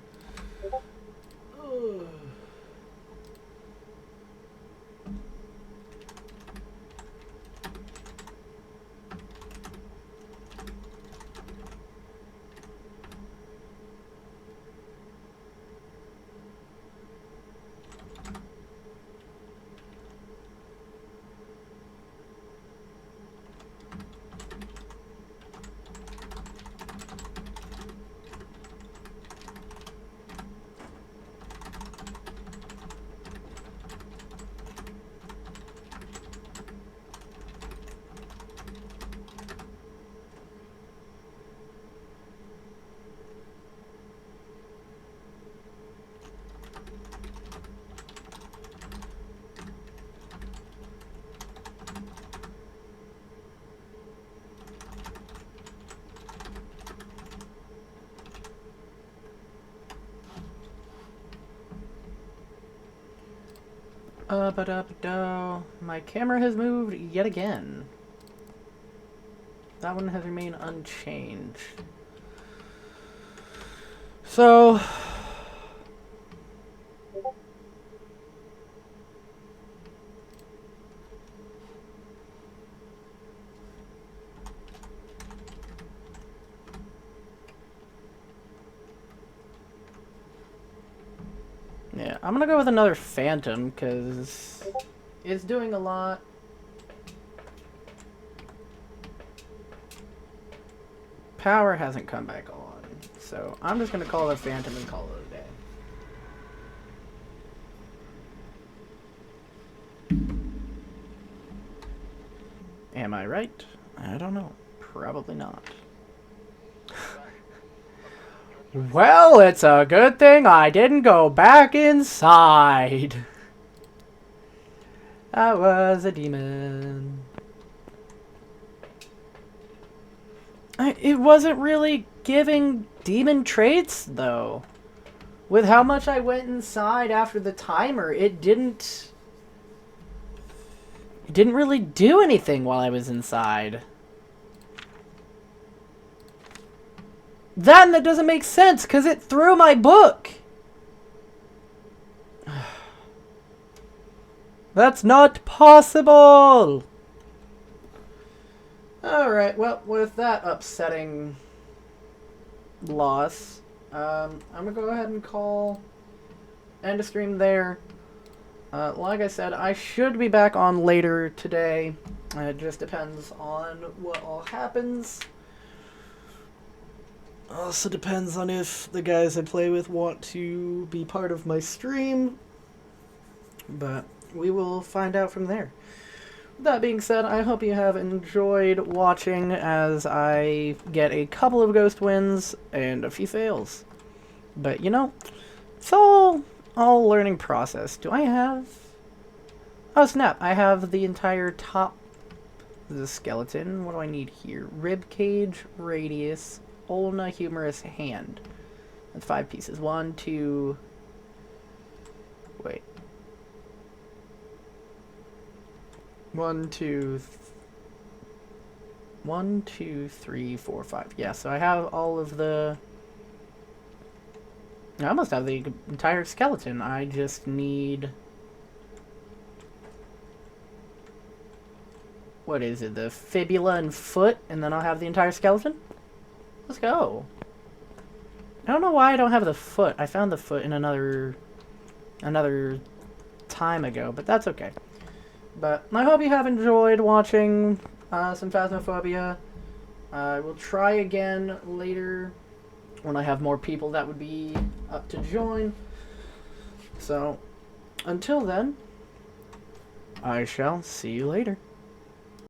Ugh. Up. My camera has moved yet again. That one has remained unchanged. So... yeah, I'm gonna go with another Phantom, because it's doing a lot. Power hasn't come back on, so I'm just gonna call it a Phantom and call it a day. Am I right? I don't know. Probably not. Well, it's a good thing I didn't go back inside. I was a demon. It wasn't really giving demon traits, though. With how much I went inside after the timer, it didn't really do anything while I was inside. Then that doesn't make sense, because it threw my book. That's not possible! Alright, well, with that upsetting loss, I'm gonna go ahead and end of stream there. Like I said, I should be back on later today. It just depends on what all happens. Also depends on if the guys I play with want to be part of my stream. But we will find out from there. With that being said, I hope you have enjoyed watching as I get a couple of ghost wins and a few fails. But, you know, it's all learning process. Do I have... oh, snap. I have the entire top of the skeleton. What do I need here? Rib cage, radius, ulna, humerus, hand. That's 5 pieces. 1, 2... wait. 1, 2, 3, 4, 5. Yeah, so I have all of the... I almost have the entire skeleton. I just need... what is it? The fibula and foot, and then I'll have the entire skeleton? Let's go. I don't know why I don't have the foot. I found the foot in another time ago, but that's okay. But I hope you have enjoyed watching some Phasmophobia. I will try again later when I have more people that would be up to join. So, until then, I shall see you later.